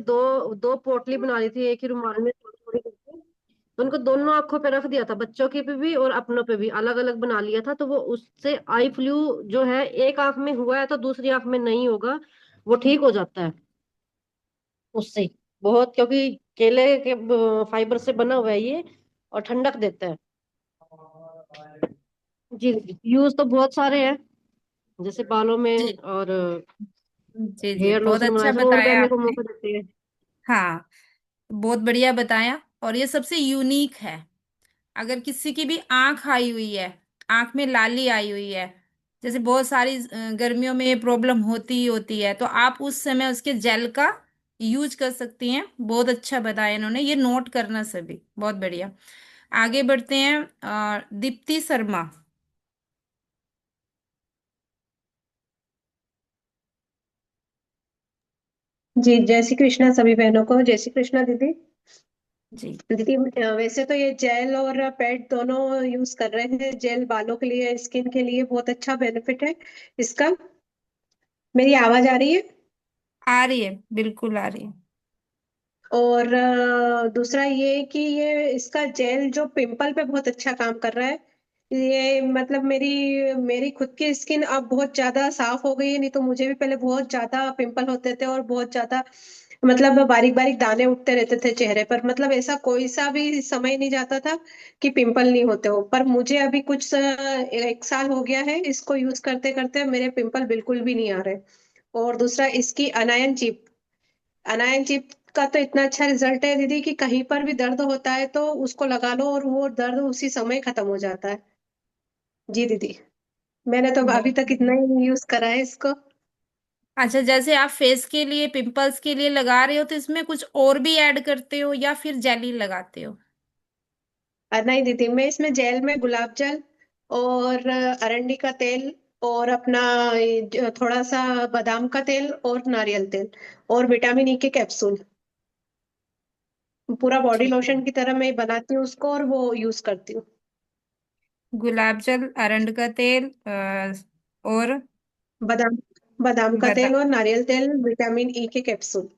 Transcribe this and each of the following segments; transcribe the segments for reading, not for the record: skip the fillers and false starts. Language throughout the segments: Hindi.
दो दो पोटली बना ली थी एक ही रुमाल में, थोड़ी थोड़ी करके। तो उनको दोनों आंखों पे रख दिया था, बच्चों के पे भी और अपनों पे भी अलग अलग बना लिया था। तो वो उससे आई फ्लू जो है एक आंख में हुआ है तो दूसरी आंख में नहीं होगा, वो ठीक हो जाता है उससे। बहुत, क्योंकि केले के फाइबर से बना हुआ है ये, और ठंडक देता है। जी, यूज तो बहुत सारे हैं, जैसे बालों में, जी और जी जी, हेयर बहुत लोशन बनाया, अच्छा सब और बताया पहनने को आपने। मौका देते हैं। हाँ, बहुत बढ़िया बताया। और ये सबसे यूनिक है। अगर किसी की भी आंख आई हुई है, आंख में लाली आई हुई है, जैसे बहुत सारी गर्मियों में ये प्रॉब्लम होती ही होती है, तो आप उस समय उसके जेल का यूज कर सकती हैं। बहुत अच्छा बताया इन्होंने, ये नोट करना सभी, बहुत बढ़िया। आगे बढ़ते हैं। दीप्ति शर्मा। जी, जय श्री कृष्णा सभी बहनों को। जय श्री कृष्णा दीदी। जी। दीदी, वैसे तो ये जेल और पैड दोनों यूज कर रहे हैं। जेल बालों के लिए, स्किन के लिए बहुत अच्छा बेनिफिट है इसका। मेरी आवाज आ रही है? आ रही है, बिल्कुल आ रही है। और दूसरा ये कि ये इसका जेल जो पिंपल पे बहुत अच्छा काम कर रहा है। ये मतलब मेरी मेरी खुद की स्किन अब बहुत ज्यादा साफ हो गई है। नहीं तो मुझे भी पहले बहुत ज्यादा पिंपल होते थे और बहुत ज्यादा मतलब बारीक बारीक दाने उठते रहते थे चेहरे पर। मतलब ऐसा कोई सा भी समय नहीं जाता था कि पिंपल नहीं होते हो। पर मुझे अभी कुछ 1 साल हो गया है इसको यूज करते करते, मेरे पिंपल बिल्कुल भी नहीं आ रहे। और दूसरा इसकी अनायन चिप, अनायन चिप का तो इतना अच्छा रिजल्ट है दीदी कि कहीं पर भी दर्द होता है तो उसको लगा लो और वो दर्द उसी समय खत्म हो जाता है। जी दीदी, मैंने तो अभी बहुत तक इतना बढ़िया। ही यूज करा है इसको। अच्छा, जैसे आप फेस के लिए, पिंपल्स के लिए लगा रहे हो, तो इसमें कुछ और भी ऐड करते हो या फिर जेली लगाते हो? नहीं दीदी, मैं इसमें जेल में गुलाब जल और अरंडी का तेल और अपना ये थोड़ा सा बादाम का तेल और नारियल तेल और विटामिन ई के कैप्सूल, पूरा बॉडी ठीक है। लोशन की तरह मैं बनाती हूँ उसको और वो यूज करती हूँ। गुलाब जल, अरंड का तेल, और बादाम बादाम का बादाम। तेल और नारियल तेल, विटामिन ई के कैप्सूल।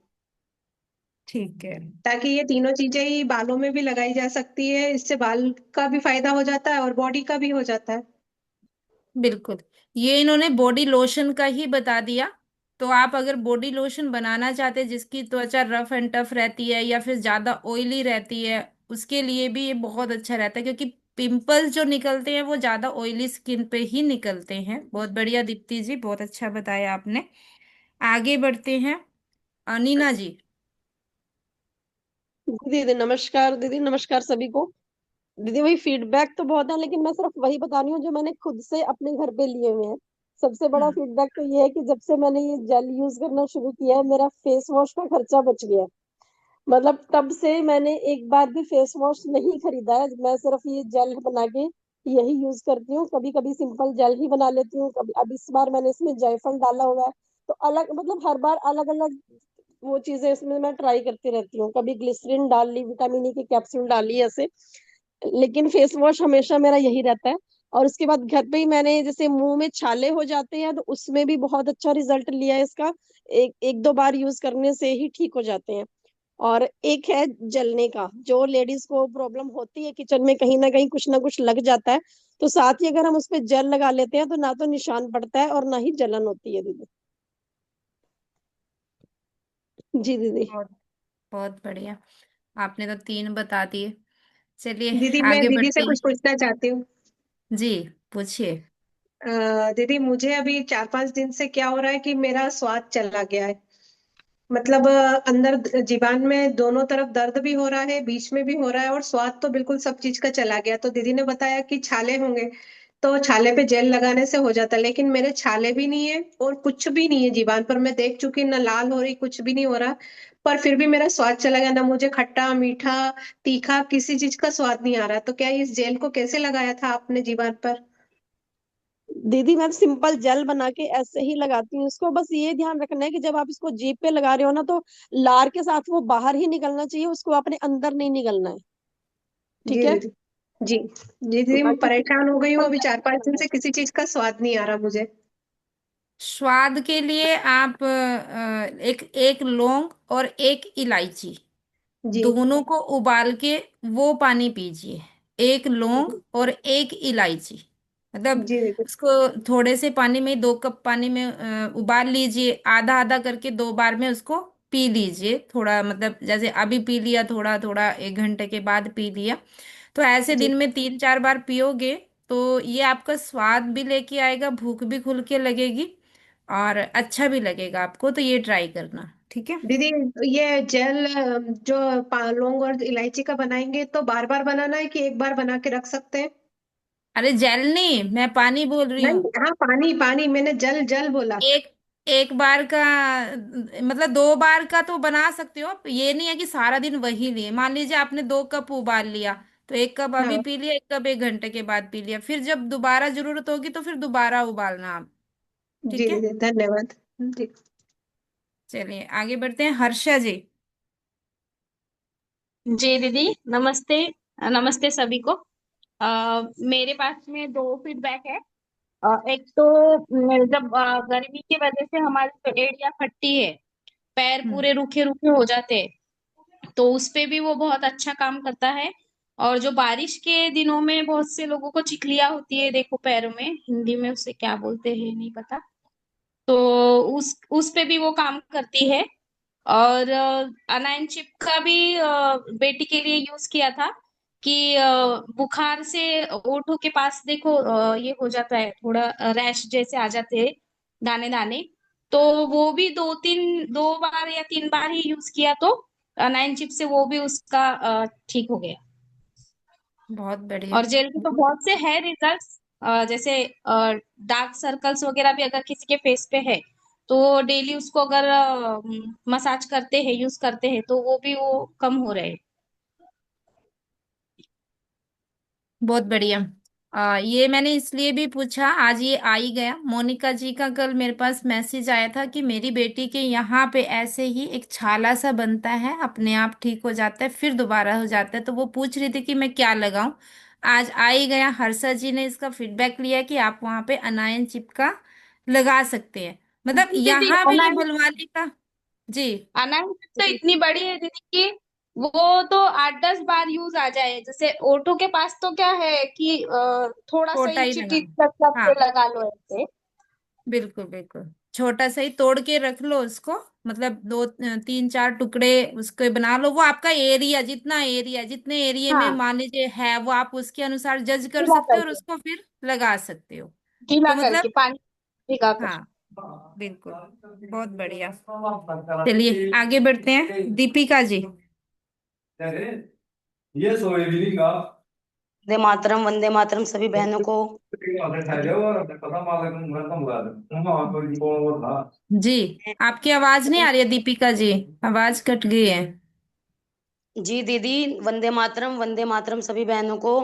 ठीक है। ताकि ये तीनों चीजें ही बालों में भी लगाई जा सकती है, इससे बाल का भी फायदा हो जाता है और बॉडी का भी हो जाता है। बिल्कुल। ये इन्होंने बॉडी लोशन का ही बता दिया। तो आप अगर बॉडी लोशन बनाना चाहते हैं, जिसकी त्वचा रफ एंड टफ रहती है या फिर ज्यादा ऑयली रहती है, उसके लिए भी ये बहुत अच्छा रहता है, क्योंकि पिंपल्स जो निकलते हैं वो ज्यादा ऑयली स्किन पे ही निकलते हैं। बहुत बढ़िया दीप्ति जी, बहुत अच्छा बताया आपने। आगे बढ़ते हैं। अनीना जी। दीदी नमस्कार, दीदी नमस्कार सभी को। दीदी वही फीडबैक तो बहुत है, लेकिन मैं सिर्फ वही बता रही हूँ जो मैंने खुद से अपने घर पे लिए हुए हैं। सबसे बड़ा हम्म। फीडबैक तो ये है कि जब से मैंने ये जेल यूज करना शुरू किया है, मेरा फेस वॉश का खर्चा बच गया है। मतलब तब से मैंने एक बार भी फेस वॉश नहीं खरीदा है। मैं सिर्फ ये जेल बना के यही यूज करती हूँ। कभी कभी सिंपल जेल ही बना लेती हूँ। कभी, अब इस बार मैंने इसमें जायफल डाला हुआ है। तो अलग, मतलब हर बार अलग अलग वो चीजें इसमें मैं ट्राई करती रहती हूँ। कभी ग्लिसरीन डाल ली, विटामिन ई की कैप्सूल डाल ली, ऐसे। लेकिन फेस वॉश हमेशा मेरा यही रहता है। और उसके बाद घर पे ही मैंने, जैसे मुंह में छाले हो जाते हैं तो उसमें भी बहुत अच्छा रिजल्ट लिया है इसका। एक एक दो बार यूज करने से ही ठीक हो जाते हैं। और एक है जलने का, जो लेडीज को प्रॉब्लम होती है किचन में कहीं ना कुछ लग जाता है, तो साथ ही अगर हम उस पे जेल लगा लेते हैं तो ना तो निशान पड़ता है और ना ही जलन होती है दीदी। जी दीदी। बहुत बहुत बढ़िया। आपने तो तीन बता दिए। चलिए दीदी, मैं आगे दीदी बढ़ते से हैं। कुछ पूछना चाहती हूँ। जी, पूछिए। दीदी, मुझे अभी 4-5 दिन से क्या हो रहा है कि मेरा स्वाद चला गया है। मतलब अंदर जीभान में दोनों तरफ दर्द भी हो रहा है, बीच में भी हो रहा है, और स्वाद तो बिल्कुल सब चीज का चला गया। तो दीदी ने बताया कि छाले होंगे तो छाले पे जेल लगाने से हो जाता है, लेकिन मेरे छाले भी नहीं है और कुछ भी नहीं है जीभान पर। मैं देख चुकी, ना लाल हो रही, कुछ भी नहीं हो रहा। पर फिर भी मेरा स्वाद चला गया। ना मुझे खट्टा मीठा तीखा किसी चीज का स्वाद नहीं आ रहा। तो क्या इस जेल को कैसे लगाया था आपने जीभान पर? दीदी मैं सिंपल जेल बना के ऐसे ही लगाती हूँ इसको। बस ये ध्यान रखना है कि जब आप इसको जीभ पे लगा रहे हो ना, तो लार के साथ वो बाहर ही निकलना चाहिए, उसको अपने अंदर नहीं निकलना है। ठीक जी है। दीदी। जी। जी दीदी, मैं बाकी परेशान हो गई हूँ, सिंपल अभी जेल 4-5 दिन करना है। से किसी चीज का स्वाद नहीं आ रहा मुझे। स्वाद के लिए आप एक एक लौंग और एक इलायची, जी दोनों को उबाल के वो पानी पीजिए। एक लौंग जी और एक इलायची, मतलब जी दीदी। उसको थोड़े से पानी में, 2 कप पानी में उबाल लीजिए, आधा आधा करके 2 बार में उसको पी लीजिए। थोड़ा मतलब जैसे अभी पी लिया, थोड़ा थोड़ा 1 घंटे के बाद पी लिया। तो ऐसे जी दिन में 3 4 बार पियोगे तो ये आपका स्वाद भी लेके आएगा, भूख भी खुल के लगेगी और अच्छा भी लगेगा आपको। तो ये ट्राई करना, ठीक है। दीदी, ये जेल जो लौंग और इलायची का बनाएंगे तो बार बार बनाना है कि एक बार बना के रख सकते हैं? अरे जेल नहीं, मैं पानी बोल रही नहीं, हूँ। हाँ पानी पानी, मैंने जल जल बोला। एक एक बार का मतलब 2 बार का तो बना सकते हो। ये नहीं है कि सारा दिन वही लिए। मान लीजिए आपने 2 कप उबाल लिया, तो 1 कप अभी हाँ पी लिया, 1 कप 1 घंटे के बाद पी लिया, फिर जब दोबारा जरूरत होगी तो फिर दोबारा उबालना आप। जी ठीक है। दीदी, धन्यवाद। जी चलिए आगे बढ़ते हैं, हर्षा जी। जी दीदी, नमस्ते। नमस्ते सभी को। मेरे पास में दो फीडबैक है। एक तो जब गर्मी की वजह से हमारी जो एड़ियाँ फटती है, पैर हम्म। पूरे रूखे रूखे हो जाते हैं, तो उस पे भी वो बहुत अच्छा काम करता है। और जो बारिश के दिनों में बहुत से लोगों को चिकलिया होती है, देखो पैरों में, हिंदी में उसे क्या बोलते हैं नहीं पता, तो उस पे भी वो काम करती है। और अनायन चिप का भी बेटी के लिए यूज किया था कि बुखार से ओठों के पास देखो ये हो जाता है, थोड़ा रैश जैसे आ जाते हैं, दाने दाने। तो वो भी 2 बार या 3 बार ही यूज किया, तो अनायन चिप से वो भी उसका ठीक हो गया। बहुत बढ़िया। और जेल के तो बहुत से है रिजल्ट्स, जैसे डार्क सर्कल्स वगैरह भी अगर किसी के फेस पे है, तो डेली उसको अगर मसाज करते हैं, यूज करते हैं, तो वो भी वो कम हो रहे हैं। बहुत बढ़िया। ये मैंने इसलिए भी पूछा, आज ये आ ही गया। मोनिका जी का कल मेरे पास मैसेज आया था कि मेरी बेटी के यहाँ पे ऐसे ही एक छाला सा बनता है, अपने आप ठीक हो जाता है, फिर दोबारा हो जाता है। तो वो पूछ रही थी कि मैं क्या लगाऊं। आज आ ही गया। हर्षा जी ने इसका फीडबैक लिया कि आप वहाँ पे अनायन चिपका लगा सकते हैं। मतलब जी दीदी, यहाँ पे ये भलवाली का। जी। अनामिक तो इतनी बड़ी है दीदी कि वो तो 8 10 बार यूज आ जाए। जैसे ओठो के पास तो क्या है कि थोड़ा सा छोटा ही ही चिटिक लगाना। करके हाँ, लगा लो ऐसे। बिल्कुल बिल्कुल, छोटा सा ही तोड़ के रख लो उसको। मतलब 2 3 4 टुकड़े उसके बना लो। वो आपका एरिया, जितना एरिया, जितने एरिया में हाँ, मान लीजिए है, वो आप उसके अनुसार जज कर गीला सकते हो और करके, उसको फिर लगा सकते हो। गीला तो मतलब करके पानी भिगा कर। हाँ, बिल्कुल, बहुत बढ़िया। चलिए आगे बढ़ते हैं, दीपिका जी। ये सोएगी का वंदे मातरम सभी बहनों को। जी, आपकी आवाज नहीं आ रही है दीपिका जी, आवाज कट गई है। जी दीदी, वंदे मातरम सभी बहनों को।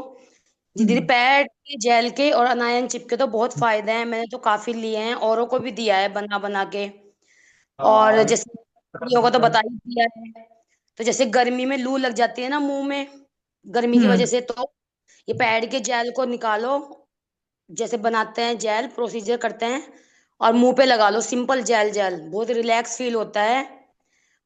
जी दीदी, हम्म। पैड के, जेल के और अनायन चिप के तो बहुत फायदे हैं। मैंने तो काफी लिए हैं, औरों को भी दिया है बना बना के। और जैसे स्त्रियों को तो बता ही दिया है। तो जैसे गर्मी में लू लग जाती है ना मुंह में, गर्मी की वजह हम्म। से, तो ये पैड के जेल को निकालो, जैसे बनाते हैं जेल, प्रोसीजर करते हैं, और मुंह पे लगा लो। सिंपल जेल जेल बहुत रिलैक्स फील होता है।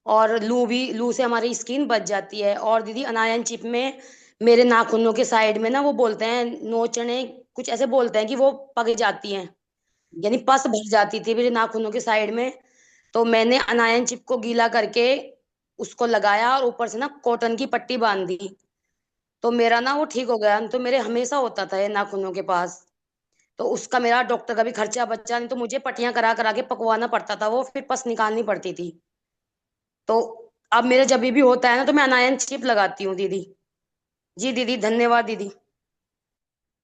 और लू से हमारी स्किन बच जाती है। और दीदी, अनायन चिप में मेरे नाखूनों के साइड में ना, वो बोलते हैं नोचने, कुछ ऐसे बोलते हैं कि वो पक जाती हैं, यानी पस भर जाती थी मेरे नाखूनों के साइड में। तो मैंने अनायन चिप को गीला करके उसको लगाया, और ऊपर से ना कॉटन की पट्टी बांध दी, तो मेरा ना वो ठीक हो गया। तो मेरे हमेशा होता था ये नाखूनों के पास। तो उसका मेरा डॉक्टर का भी खर्चा बचा, नहीं तो मुझे पट्टियां करा करा के पकवाना पड़ता था, वो फिर पस निकालनी पड़ती थी। तो अब मेरे जब भी होता है ना, तो मैं अनायन चिप लगाती हूँ दीदी। जी दीदी, धन्यवाद दीदी।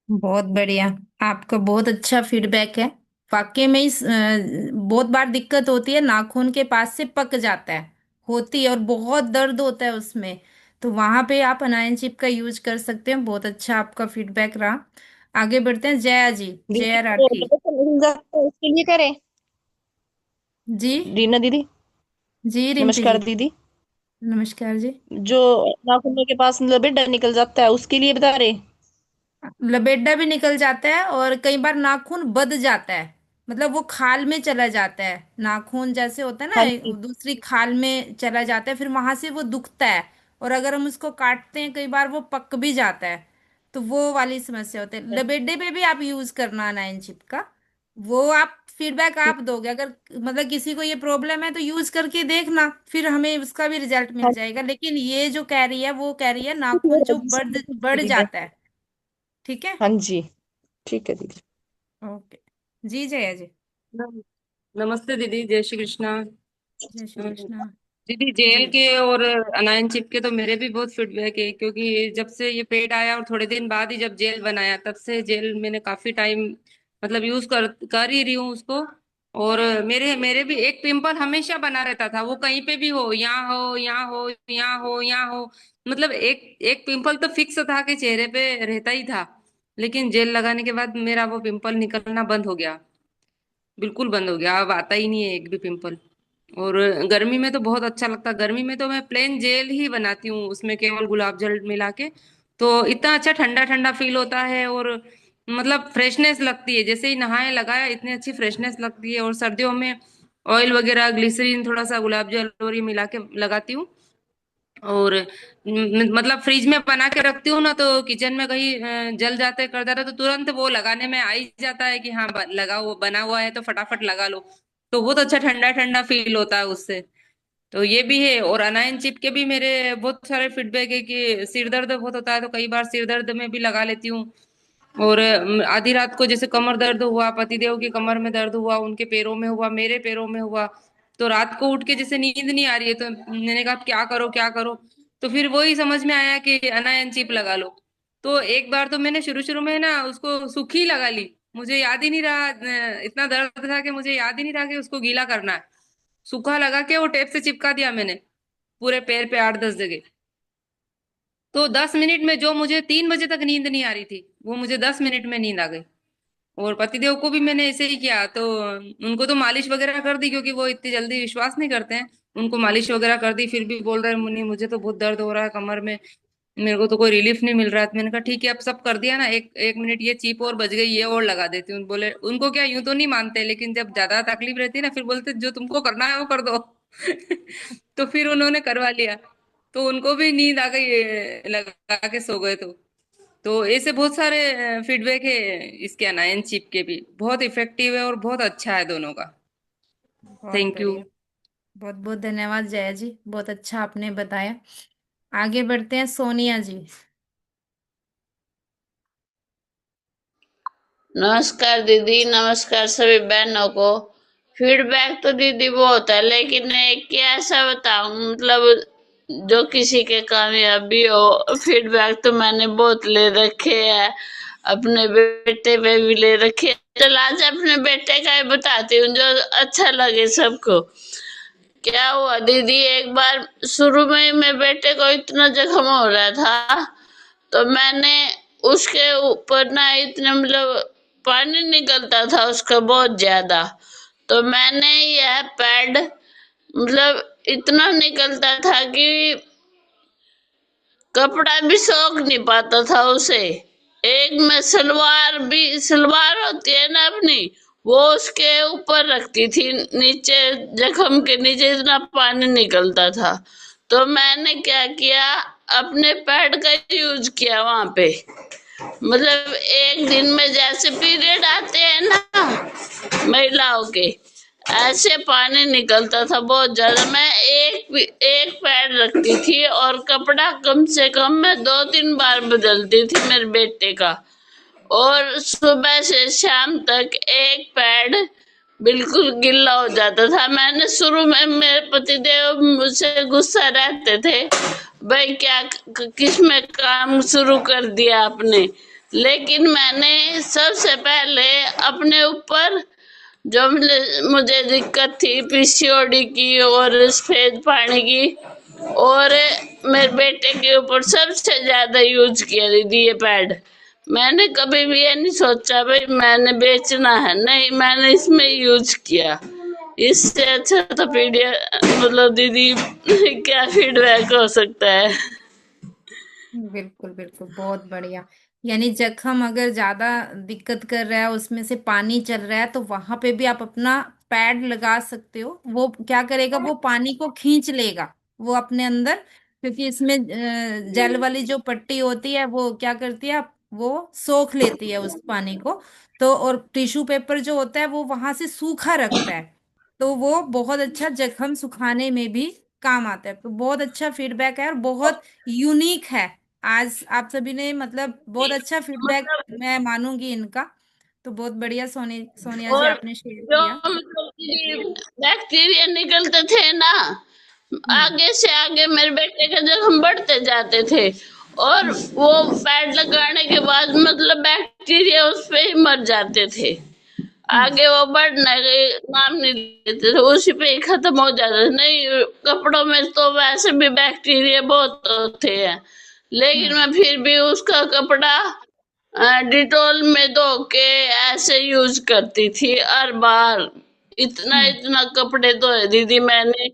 बहुत बढ़िया, आपका बहुत अच्छा फीडबैक है। वाकई में इस बहुत बार दिक्कत होती है, नाखून के पास से पक जाता है, होती है, और बहुत दर्द होता है उसमें। तो वहां पे आप अनायन चिप का यूज कर सकते हैं। बहुत अच्छा आपका फीडबैक रहा। आगे बढ़ते हैं, जया जी, दीदी, जया तो राठी। तो नहीं जाता है, उसके लिए करें? जी। रीना दीदी, जी रिम्पी नमस्कार जी। दीदी। नमस्कार जी। जो नाखूनों के पास लपेटा निकल जाता है, उसके लिए बता रहे? लबेड़ा भी निकल जाता है और कई बार नाखून बद जाता है। मतलब वो खाल में चला जाता है, नाखून जैसे होता है हाँ ना, जी। दूसरी खाल में चला जाता है, फिर वहां से वो दुखता है। और अगर हम उसको काटते हैं कई बार वो पक भी जाता है। तो वो वाली समस्या होती है। लबेडे पे भी आप यूज करना नाइन चिप का। वो आप फीडबैक आप दोगे, अगर मतलब किसी को ये प्रॉब्लम है तो यूज करके देखना, फिर हमें उसका भी रिजल्ट मिल हाँ जाएगा। लेकिन ये जो कह रही है वो कह रही है जी, ये नाखून जो बढ़ रजिस्टर बढ़ दीदी ने। जाता है। ठीक है। हाँ जी, ठीक है दीदी। ओके। जी जया जी। नमस्ते दीदी, जय श्री कृष्णा। जय श्री अ, कृष्णा। दीदी, जी। जेल के और अनायन चिप के तो मेरे भी बहुत फीडबैक है, क्योंकि जब से ये पेड आया और थोड़े दिन बाद ही जब जेल बनाया, तब से जेल मैंने काफी टाइम मतलब यूज कर ही रही हूँ उसको। और मेरे मेरे भी एक पिंपल हमेशा बना रहता था, वो कहीं पे भी हो, यहाँ हो, यहाँ हो, यहाँ हो, यहाँ हो। मतलब एक एक पिंपल तो फिक्स था कि चेहरे पे रहता ही था। लेकिन जेल लगाने के बाद मेरा वो पिंपल निकलना बंद हो गया, बिल्कुल बंद हो गया। अब आता ही नहीं है एक भी पिंपल। और गर्मी में तो बहुत अच्छा लगता है। गर्मी में तो मैं प्लेन जेल ही बनाती हूँ, उसमें केवल गुलाब जल मिला के। तो इतना अच्छा ठंडा ठंडा फील होता है, और मतलब फ्रेशनेस लगती है, जैसे ही नहाए लगाया इतनी अच्छी फ्रेशनेस लगती है। और सर्दियों में ऑयल वगैरह, ग्लिसरीन, थोड़ा सा गुलाब जल और ये मिला के लगाती हूँ। और मतलब फ्रिज में बना के रखती हूँ ना, तो किचन में कहीं जल जाते कर जाता तो तुरंत वो लगाने में आ ही जाता है कि हाँ लगा हुआ बना हुआ है, तो फटाफट लगा लो। तो बहुत अच्छा ठंडा ठंडा फील होता है उससे। तो ये भी है। और अनायन चिप के भी मेरे बहुत सारे फीडबैक है कि सिर दर्द बहुत होता है, तो कई बार सिर दर्द में भी लगा लेती हूँ। और आधी रात को जैसे कमर दर्द हुआ, पतिदेव की कमर में दर्द हुआ, उनके पैरों में हुआ, मेरे पैरों में हुआ, तो रात को उठ के जैसे नींद नहीं आ रही है, तो मैंने कहा क्या करो क्या करो। तो फिर वही समझ में आया कि अनायन चिप लगा लो। तो एक बार तो मैंने शुरू शुरू में ना उसको सूखी लगा ली, मुझे याद ही नहीं रहा, इतना दर्द था कि मुझे याद ही नहीं रहा कि उसको गीला करना है। सूखा लगा के वो टेप से चिपका दिया मैंने पूरे पैर पे 8-10 जगह। तो 10 मिनट में, जो मुझे 3 बजे तक नींद नहीं आ रही थी, वो मुझे 10 मिनट में नींद आ गई। और पतिदेव को भी मैंने ऐसे ही किया, तो उनको तो मालिश वगैरह कर दी, क्योंकि वो इतनी जल्दी विश्वास नहीं करते हैं। उनको मालिश वगैरह कर दी, फिर भी बोल रहे हैं मुन्नी मुझे तो बहुत दर्द हो रहा है कमर में, मेरे को तो कोई रिलीफ नहीं मिल रहा है। तो मैंने कहा ठीक है, अब सब कर दिया ना, एक एक मिनट ये चीप और बच गई, ये और लगा देती हूँ। बोले उनको क्या, यूं तो नहीं मानते, लेकिन जब ज्यादा तकलीफ रहती है ना, फिर बोलते जो तुमको करना है वो कर दो। तो फिर उन्होंने करवा लिया, तो उनको भी नींद आ गई, लगा के सो गए। तो ऐसे बहुत सारे फीडबैक है इसके। अनायन चिप के भी बहुत इफेक्टिव है और बहुत अच्छा है दोनों का। बहुत थैंक यू। बढ़िया। बहुत बहुत धन्यवाद जया जी, बहुत अच्छा आपने बताया। आगे बढ़ते हैं सोनिया जी। नमस्कार दीदी, नमस्कार सभी बहनों को। फीडबैक तो दीदी बहुत है, लेकिन एक कैसा बताऊं, मतलब जो किसी के कामयाबी हो। फीडबैक तो मैंने बहुत ले रखे हैं, अपने बेटे पे भी ले रखे हैं। चल आज अपने बेटे का ही बताती हूँ जो अच्छा लगे सबको। क्या हुआ दीदी, एक बार शुरू में ही मेरे बेटे को इतना जख्म हो रहा था, तो मैंने उसके ऊपर ना इतने मतलब पानी निकलता था उसका बहुत ज्यादा। तो मैंने यह पैड मतलब इतना निकलता था कि कपड़ा भी सोख नहीं पाता था उसे। एक मैं सलवार भी, सलवार होती है ना अपनी, वो उसके ऊपर रखती थी, नीचे जख्म के नीचे इतना पानी निकलता था। तो मैंने क्या किया, अपने पैड का यूज किया वहां पे। मतलब एक दिन में जैसे पीरियड आते हैं ना महिलाओं के, ऐसे पानी निकलता था बहुत ज्यादा। मैं एक पैड रखती थी और कपड़ा कम से कम मैं 2-3 बार बदलती थी मेरे बेटे का। और सुबह से शाम तक एक पैड बिल्कुल गिल्ला हो जाता था। मैंने शुरू में, मेरे पतिदेव मुझसे गुस्सा रहते थे, भाई क्या किस में काम शुरू कर दिया आपने। लेकिन मैंने सबसे पहले अपने ऊपर जो मुझे दिक्कत थी पीसीओडी की और सफेद पानी की, और मेरे बेटे के ऊपर सबसे ज्यादा यूज किया दीदी ये पैड। मैंने कभी भी ये नहीं सोचा भाई मैंने बेचना है, नहीं, मैंने इसमें यूज किया। इससे अच्छा तो पीडिया मतलब दीदी क्या फीडबैक हो सकता है। बिल्कुल बिल्कुल, बहुत बढ़िया। यानी जख्म अगर ज्यादा दिक्कत कर रहा है, उसमें से पानी चल रहा है, तो वहां पे भी आप अपना पैड लगा सकते हो। वो क्या करेगा, वो पानी को खींच लेगा वो अपने अंदर, क्योंकि इसमें जेल वाली जो पट्टी होती है वो क्या करती है, वो सोख लेती है उस पानी को। तो और टिश्यू पेपर जो होता है वो वहां से सूखा रखता है, तो वो बहुत अच्छा जख्म सुखाने में भी काम आता है। तो बहुत अच्छा फीडबैक है और बहुत यूनिक है। आज आप सभी ने मतलब बहुत अच्छा फीडबैक मतलब मैं मानूंगी इनका। तो बहुत बढ़िया सोनिया जी और आपने शेयर जो किया। मतलब बैक्टीरिया निकलते थे ना, हम्म। आगे से आगे मेरे बेटे के जख्म बढ़ते जाते थे, और वो पैड लगाने के बाद मतलब बैक्टीरिया उस पे ही मर जाते थे। हम्म। आगे वो बढ़ने के नाम नहीं देते थे, उसी पे ही खत्म हो जाते थे। नहीं, कपड़ों में तो वैसे भी बैक्टीरिया बहुत होते हैं, लेकिन हम्म। मैं फिर भी उसका कपड़ा डिटॉल में धो के ऐसे यूज करती थी हर बार। इतना हम्म। इतना कपड़े धोए दीदी मैंने।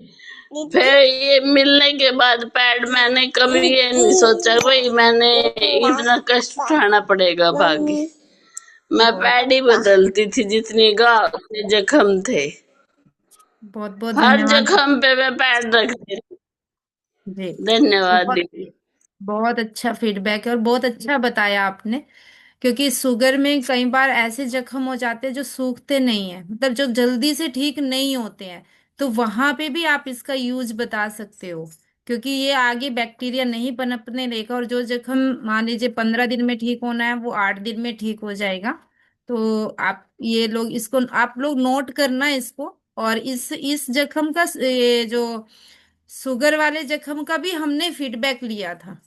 फिर ये मिलने के बाद पैड मैंने कभी ये नहीं सोचा भाई मैंने इतना कष्ट उठाना पड़ेगा भागी। मैं बहुत पैड ही बदलती थी जितनी घाव थे जख्म थे, बहुत बहुत हर धन्यवाद आप। जख्म पे मैं पैड रखती थी। जी। धन्यवाद बहुत दीदी। बहुत अच्छा फीडबैक है और बहुत अच्छा बताया आपने। क्योंकि शुगर में कई बार ऐसे जख्म हो जाते हैं जो सूखते नहीं है, मतलब जो जल्दी से ठीक नहीं होते हैं। तो वहां पे भी आप इसका यूज बता सकते हो, क्योंकि ये आगे बैक्टीरिया नहीं पनपने देगा। और जो जख्म मान लीजिए 15 दिन में ठीक होना है, वो 8 दिन में ठीक हो जाएगा। तो आप ये लोग इसको आप लोग नोट करना इसको। और इस जख्म का ये जो शुगर वाले जख्म का भी हमने फीडबैक लिया था,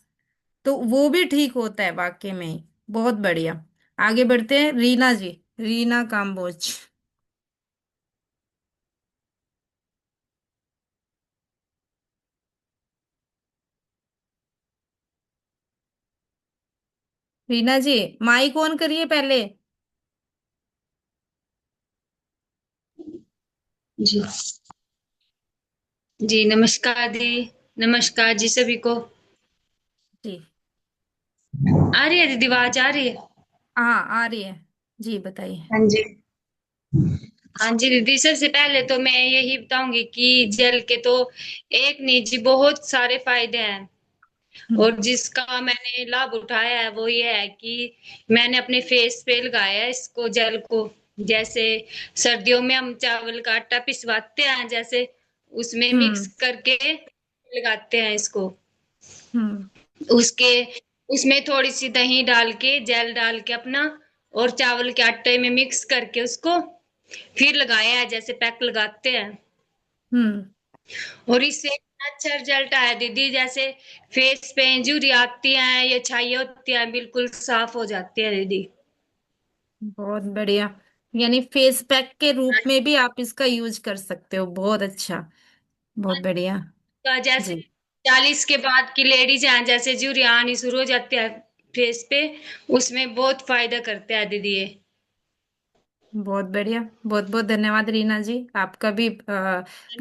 तो वो भी ठीक होता है वाकई में ही। बहुत बढ़िया। आगे बढ़ते हैं, रीना जी, रीना काम्बोज। रीना जी, माइक ऑन करिए पहले। जी जी, नमस्कार दी। नमस्कार जी सभी को। जी। आ रही है दीदी, आवाज आ रही है? हाँ, आ रही है। जी बताइए। हाँ जी। हाँ जी दीदी, सबसे पहले तो मैं यही बताऊंगी कि जेल के तो एक नहीं जी, बहुत सारे फायदे हैं। हम्म। और जिसका मैंने लाभ उठाया है वो ये है कि मैंने अपने फेस पे लगाया है इसको, जेल को। जैसे सर्दियों में हम चावल का आटा पिसवाते हैं, जैसे उसमें मिक्स हम्म। करके लगाते हैं इसको। हम्म। उसके उसमें थोड़ी सी दही डाल के, जेल डाल के अपना, और चावल के आटे में मिक्स करके उसको फिर लगाया है, जैसे पैक लगाते हैं। हम्म। और इससे इतना अच्छा रिजल्ट आया दीदी, जैसे फेस पे इंजुरी आती है या छाइयाँ होती है, बिल्कुल साफ हो जाती है दीदी। बहुत बढ़िया। यानी फेस पैक के रूप में भी आप इसका यूज कर सकते हो। बहुत अच्छा। बहुत बढ़िया। का जैसे जी। 40 के बाद की लेडीज हैं, जैसे झुर्रियाँ आनी शुरू हो जाती है फेस पे, उसमें बहुत फायदा करते हैं दीदी ये। बहुत बढ़िया। बहुत बहुत धन्यवाद रीना जी आपका भी।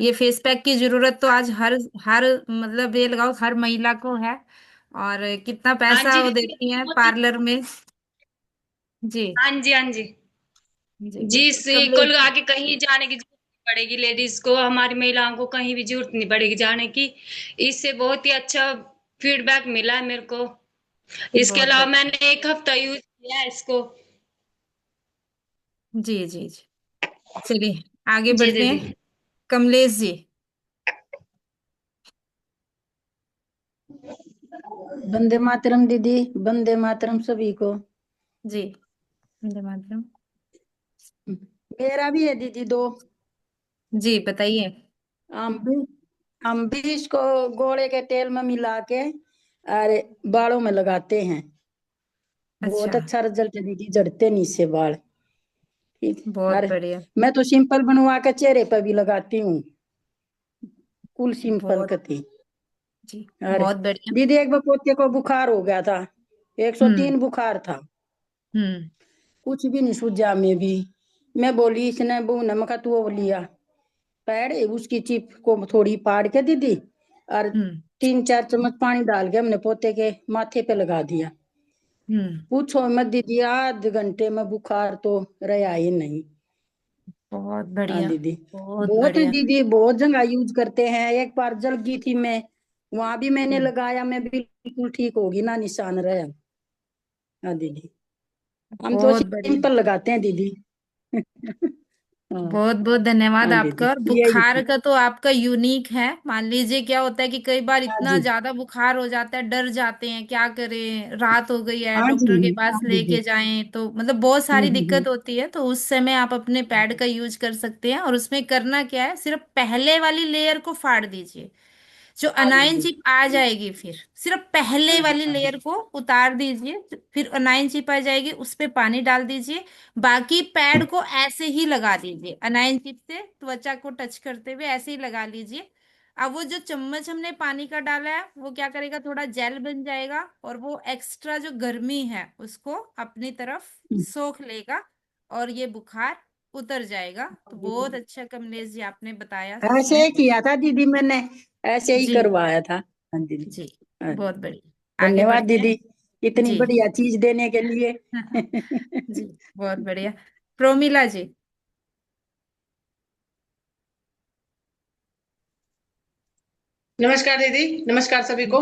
ये फेस पैक की जरूरत तो आज हर हर मतलब ये लगाओ हर महिला को है। और कितना हाँ पैसा जी वो दीदी, देती हैं बहुत ही। पार्लर में। जी। हाँ जी, हाँ जी। जी। जी, इसी को कमलेश लगा जी। के कहीं जाने की जरूरत नहीं पड़ेगी, लेडीज को, हमारी महिलाओं को कहीं भी जरूरत नहीं पड़ेगी जाने की। इससे बहुत ही अच्छा फीडबैक मिला है मेरे को। इसके बहुत अलावा बढ़िया। मैंने 1 हफ्ता यूज किया है इसको। जी जी जी। चलिए आगे जी बढ़ते दीदी। हैं। कमलेश जी। वंदे मातरम दीदी। वंदे मातरम सभी को। जी। वंदे मातरम। मेरा भी है दीदी दो। जी बताइए। हम भी हम भी इसको गोले के तेल में मिला के अरे बालों में लगाते हैं। अच्छा। बहुत अच्छा रिजल्ट है दीदी, झड़ते नहीं इससे बाल। ठीक। बहुत अरे बढ़िया। मैं तो सिंपल बनवा के चेहरे पर भी लगाती हूँ, कुल सिंपल बहुत। कती। जी। अरे बहुत बढ़िया। दीदी एक बार पोते को बुखार हो गया था, हम्म। 103 बुखार था। हम्म। कुछ भी नहीं सूझा में भी। मैं बोली इसने बू नमक तू वो लिया पैड, उसकी चिप को थोड़ी पाड़ के दीदी, और हम्म। 3-4 चम्मच पानी डाल के हमने पोते के माथे पे लगा दिया। पूछो मत दीदी, आध घंटे में बुखार तो रहा ही नहीं। बहुत हाँ बढ़िया, दीदी, बहुत बहुत बढ़िया। दीदी, बहुत जगह यूज करते हैं। एक बार जल गई थी मैं, वहां भी मैंने हम्म, लगाया, मैं बिल्कुल ठीक होगी ना, निशान रहा। हाँ दीदी, हम तो बहुत बढ़िया। सिंपल लगाते हैं दीदी। हाँ। बहुत बहुत धन्यवाद हाँ दीदी, आपका। और यही बुखार थी। का तो आपका यूनिक है। मान लीजिए क्या होता है कि कई बार हाँ इतना जी। ज्यादा बुखार हो जाता है, डर जाते हैं, क्या करें, रात हो गई है, हाँ जी। डॉक्टर के हाँ पास दीदी। लेके जाएं, तो मतलब बहुत सारी दिक्कत होती है। तो उस समय आप अपने पैड का यूज कर सकते हैं। और उसमें करना क्या है, सिर्फ पहले वाली लेयर को फाड़ दीजिए। जो हाँ अनायन दीदी। चिप आ जाएगी, फिर सिर्फ पहले हाँ जी। वाली हाँ लेयर दीदी। को उतार दीजिए। फिर अनायन चिप आ जाएगी, उस पे पानी डाल दीजिए। बाकी पैड को ऐसे ही लगा दीजिए, अनायन चिप से त्वचा को टच करते हुए ऐसे ही लगा लीजिए। अब वो जो चम्मच हमने पानी का डाला है, वो क्या करेगा, थोड़ा जेल बन जाएगा, और वो एक्स्ट्रा जो गर्मी है उसको अपनी तरफ सोख लेगा, और ये बुखार उतर जाएगा। तो बहुत अच्छा कमलेश जी आपने बताया, सच ऐसे में। ही किया था दीदी मैंने, ऐसे ही जी करवाया था। हाँ दीदी। जी, हाँ बहुत दीदी। बढ़िया, आगे धन्यवाद बढ़ते हैं। दीदी, इतनी जी। बढ़िया चीज देने के लिए। जी, बहुत बढ़िया। प्रोमिला जी। नमस्कार दीदी, नमस्कार सभी को।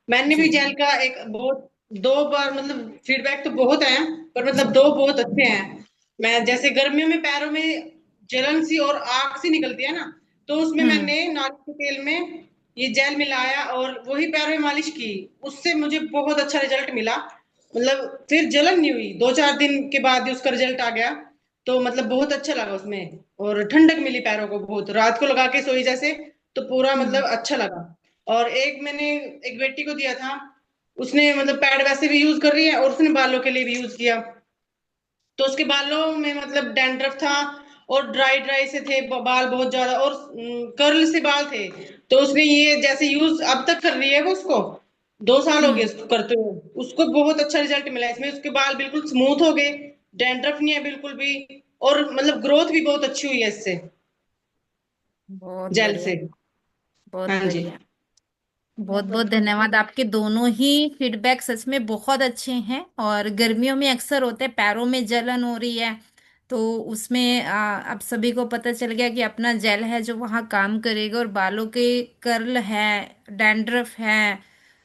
मैंने जी। भी जेल का एक बहुत दो बार मतलब फीडबैक तो बहुत है, पर मतलब दो बहुत अच्छे हैं। मैं जैसे गर्मियों में पैरों में जलन सी और आग सी निकलती है ना, तो उसमें हम्म। मैंने नारियल के तेल में ये जेल मिलाया और वही पैरों में मालिश की। उससे मुझे बहुत अच्छा रिजल्ट मिला। मतलब फिर जलन नहीं हुई, 2-4 दिन के बाद ही उसका रिजल्ट आ गया। तो मतलब बहुत अच्छा लगा उसमें, और ठंडक मिली पैरों को बहुत। रात को लगा के सोई जैसे, तो पूरा मतलब हम्म। अच्छा लगा। और एक मैंने एक बेटी को दिया था, उसने मतलब पैड वैसे भी यूज कर रही है और उसने बालों के लिए भी यूज किया। तो उसके बालों में मतलब डैंड्रफ था, और ड्राई ड्राई से थे बाल बहुत ज्यादा, और कर्ल से बाल थे। तो उसने ये जैसे यूज अब तक कर रही है वो, उसको 2 साल हो गए हम्म। उसको करते हुए। उसको बहुत अच्छा रिजल्ट मिला इसमें, उसके बाल बिल्कुल स्मूथ हो गए, डैंड्रफ नहीं है बिल्कुल भी। और मतलब ग्रोथ भी बहुत अच्छी हुई है इससे, बहुत जेल बढ़िया, से। बहुत हाँ जी। बढ़िया। बहुत बहुत धन्यवाद। आपके दोनों ही फीडबैक सच में बहुत अच्छे हैं। और गर्मियों में अक्सर होते हैं, पैरों में जलन हो रही है, तो उसमें अब सभी को पता चल गया कि अपना जेल है जो वहाँ काम करेगा। और बालों के कर्ल है, डैंड्रफ है,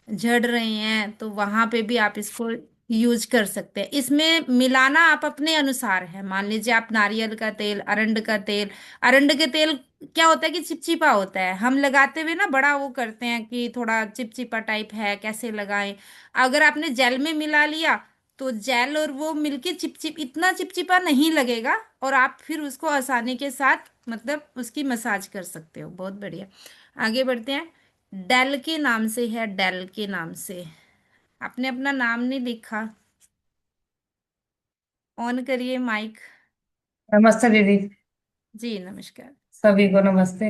झड़ रहे हैं, तो वहां पे भी आप इसको यूज कर सकते हैं। इसमें मिलाना आप अपने अनुसार है। मान लीजिए आप नारियल का तेल, अरंड का तेल। अरंड के तेल क्या होता है कि चिपचिपा होता है, हम लगाते हुए ना बड़ा वो करते हैं कि थोड़ा चिपचिपा टाइप है, कैसे लगाएं। अगर आपने जेल में मिला लिया, तो जेल और वो मिलके चिपचिप इतना चिपचिपा नहीं लगेगा, और आप फिर उसको आसानी के साथ मतलब उसकी मसाज कर सकते हो। बहुत बढ़िया, आगे बढ़ते हैं। डेल के नाम से है, डेल के नाम से। आपने अपना नाम नहीं लिखा। ऑन करिए माइक। नमस्ते दीदी, जी नमस्कार। सभी को नमस्ते।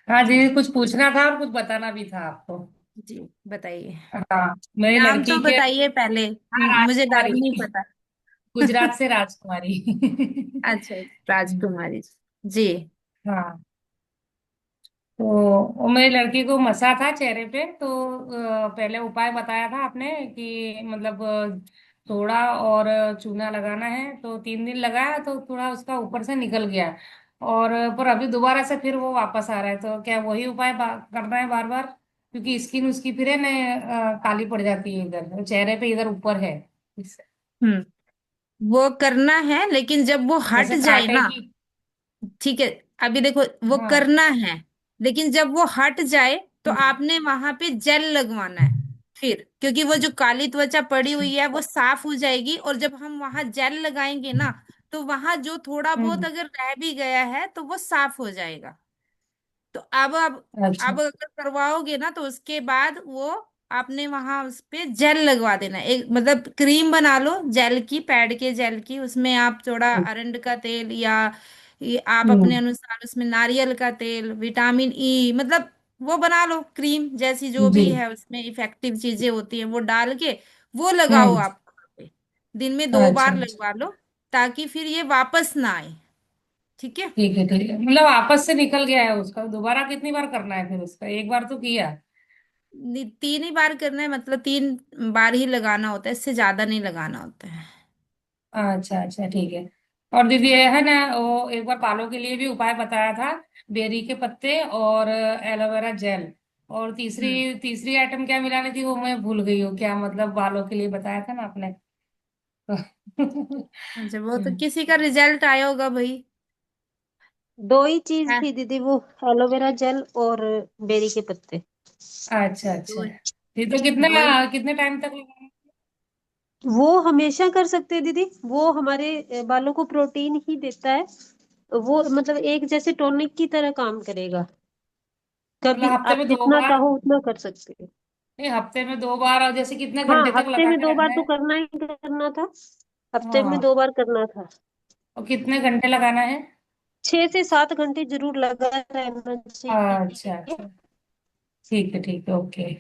हाँ दीदी, कुछ पूछना था और कुछ बताना भी था आपको। जी बताइए। हाँ, मेरी नाम तो लड़की के। बताइए पहले, हाँ, मुझे नाम राजकुमारी। नहीं पता। गुजरात से राजकुमारी। अच्छा, राजकुमारी जी। हाँ, तो वो मेरी लड़की को मसा था चेहरे पे, तो पहले उपाय बताया था आपने कि मतलब थोड़ा और चूना लगाना है। तो 3 दिन लगाया तो थोड़ा उसका ऊपर से निकल गया, और पर अभी दोबारा से फिर वो वापस आ रहा है। तो क्या वही उपाय करना है बार बार, क्योंकि स्किन उसकी फिर है ना काली पड़ जाती है इधर चेहरे पे, इधर ऊपर है इससे, हम्म। वो करना है, लेकिन जब वो हट जैसे जाए ना, काटेगी। ठीक है, अभी देखो वो हाँ। करना है, लेकिन जब वो हट जाए तो हम्म। आपने वहां पे जेल लगवाना है। फिर क्योंकि वो जो काली त्वचा पड़ी हुई है वो साफ हो जाएगी, और जब हम वहां जेल लगाएंगे ना, तो वहां जो थोड़ा बहुत हम्म। अगर रह भी गया है तो वो साफ हो जाएगा। तो अब अच्छा। अगर करवाओगे ना, तो उसके बाद वो आपने वहां उस पे जेल लगवा देना है। एक मतलब क्रीम बना लो जेल की, पैड के जेल की, उसमें आप थोड़ा अरंड का तेल, या ये आप अपने हम्म। अनुसार उसमें नारियल का तेल, विटामिन ई, मतलब वो बना लो क्रीम जैसी, जो जी। भी है उसमें इफेक्टिव चीजें होती हैं वो डाल के वो लगाओ हम्म। आप वहाँ पे। दिन में 2 बार अच्छा। लगवा लो, ताकि फिर ये वापस ना आए। ठीक है। ठीक है, ठीक है, मतलब आपस से निकल गया है उसका, दोबारा कितनी बार करना है फिर उसका? एक बार तो किया। तीन ही बार करना है, मतलब 3 बार ही लगाना होता है, इससे ज्यादा नहीं लगाना होता है। अच्छा अच्छा ठीक है। और दीदी ये है ना, वो एक बार बालों के लिए भी उपाय बताया था, बेरी के पत्ते और एलोवेरा जेल। और हम्म। तीसरी तीसरी आइटम क्या मिलानी थी वो मैं भूल गई हूँ, क्या मतलब बालों के लिए बताया था ना आपने तो अच्छा, वो तो किसी का रिजल्ट आया होगा भाई। दो ही चीज हाँ। थी दीदी, वो एलोवेरा जेल और बेरी के पत्ते। अच्छा दो अच्छा। ये तो कितना दो ही। कितने टाइम तक लगाना वो हमेशा कर सकते हैं दीदी, वो हमारे बालों को प्रोटीन ही देता है। वो मतलब एक जैसे टॉनिक की तरह काम करेगा। है? मतलब कभी हफ्ते आप में दो जितना बार चाहो उतना कर सकते हैं। नहीं, हफ्ते में 2 बार, और जैसे कितने हाँ, घंटे तक हफ्ते लगा में के दो बार रखना तो है? करना ही करना था। हफ्ते में हाँ। 2 बार करना था। और कितने घंटे लगाना है? 6 से 7 घंटे जरूर लगा रहना अच्छा चाहिए। अच्छा ठीक है ओके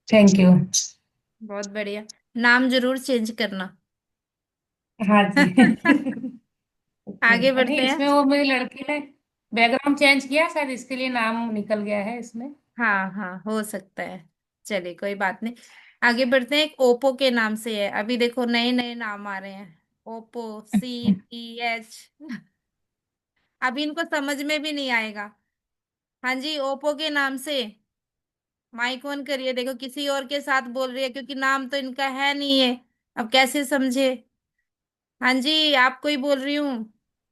थैंक यू। बहुत बढ़िया। नाम जरूर चेंज करना। हाँ जी ओके। आगे नहीं, बढ़ते हैं। इसमें वो मेरी लड़की ने बैकग्राउंड चेंज किया शायद, इसके लिए नाम निकल गया है इसमें। हाँ हाँ, हो सकता है। चलिए, कोई बात नहीं। आगे बढ़ते हैं। एक ओप्पो के नाम से है, अभी देखो नए नए नाम आ रहे हैं। Oppo, CPH। अभी इनको समझ में भी नहीं आएगा। हाँ जी, ओप्पो के नाम से। माइक ऑन करिए, देखो किसी और के साथ बोल रही है, क्योंकि नाम तो इनका है नहीं है। अब कैसे समझे? हाँ जी, आपको ही बोल रही हूँ।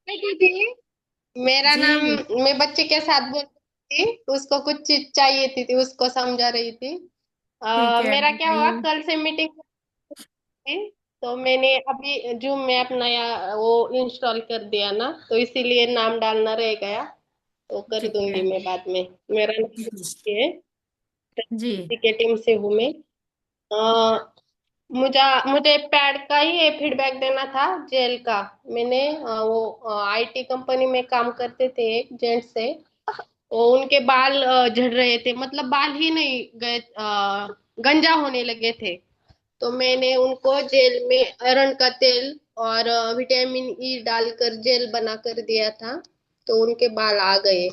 दीदी, मेरा नाम, जी। मैं बच्चे के साथ बोल रही थी, उसको कुछ चीज चाहिए थी उसको समझा रही थी। ठीक है, मेरा क्या हुआ, बताइए। कल से मीटिंग थी, तो मैंने अभी जूम में अपना नया वो इंस्टॉल कर दिया ना, तो इसीलिए नाम डालना रह गया, तो कर ठीक है। दूंगी मैं बाद में। मेरा नाम है, जी। इसी के टीम से हूँ मैं। मुझे मुझे पैड का ही फीडबैक देना था, जेल का। मैंने वो IT कंपनी में काम करते थे एक जेंट्स से, वो उनके बाल झड़ रहे थे, मतलब बाल ही नहीं गए, गंजा होने लगे थे। तो मैंने उनको जेल में अरंड का तेल और विटामिन E डालकर जेल बना कर दिया था, तो उनके बाल आ गए।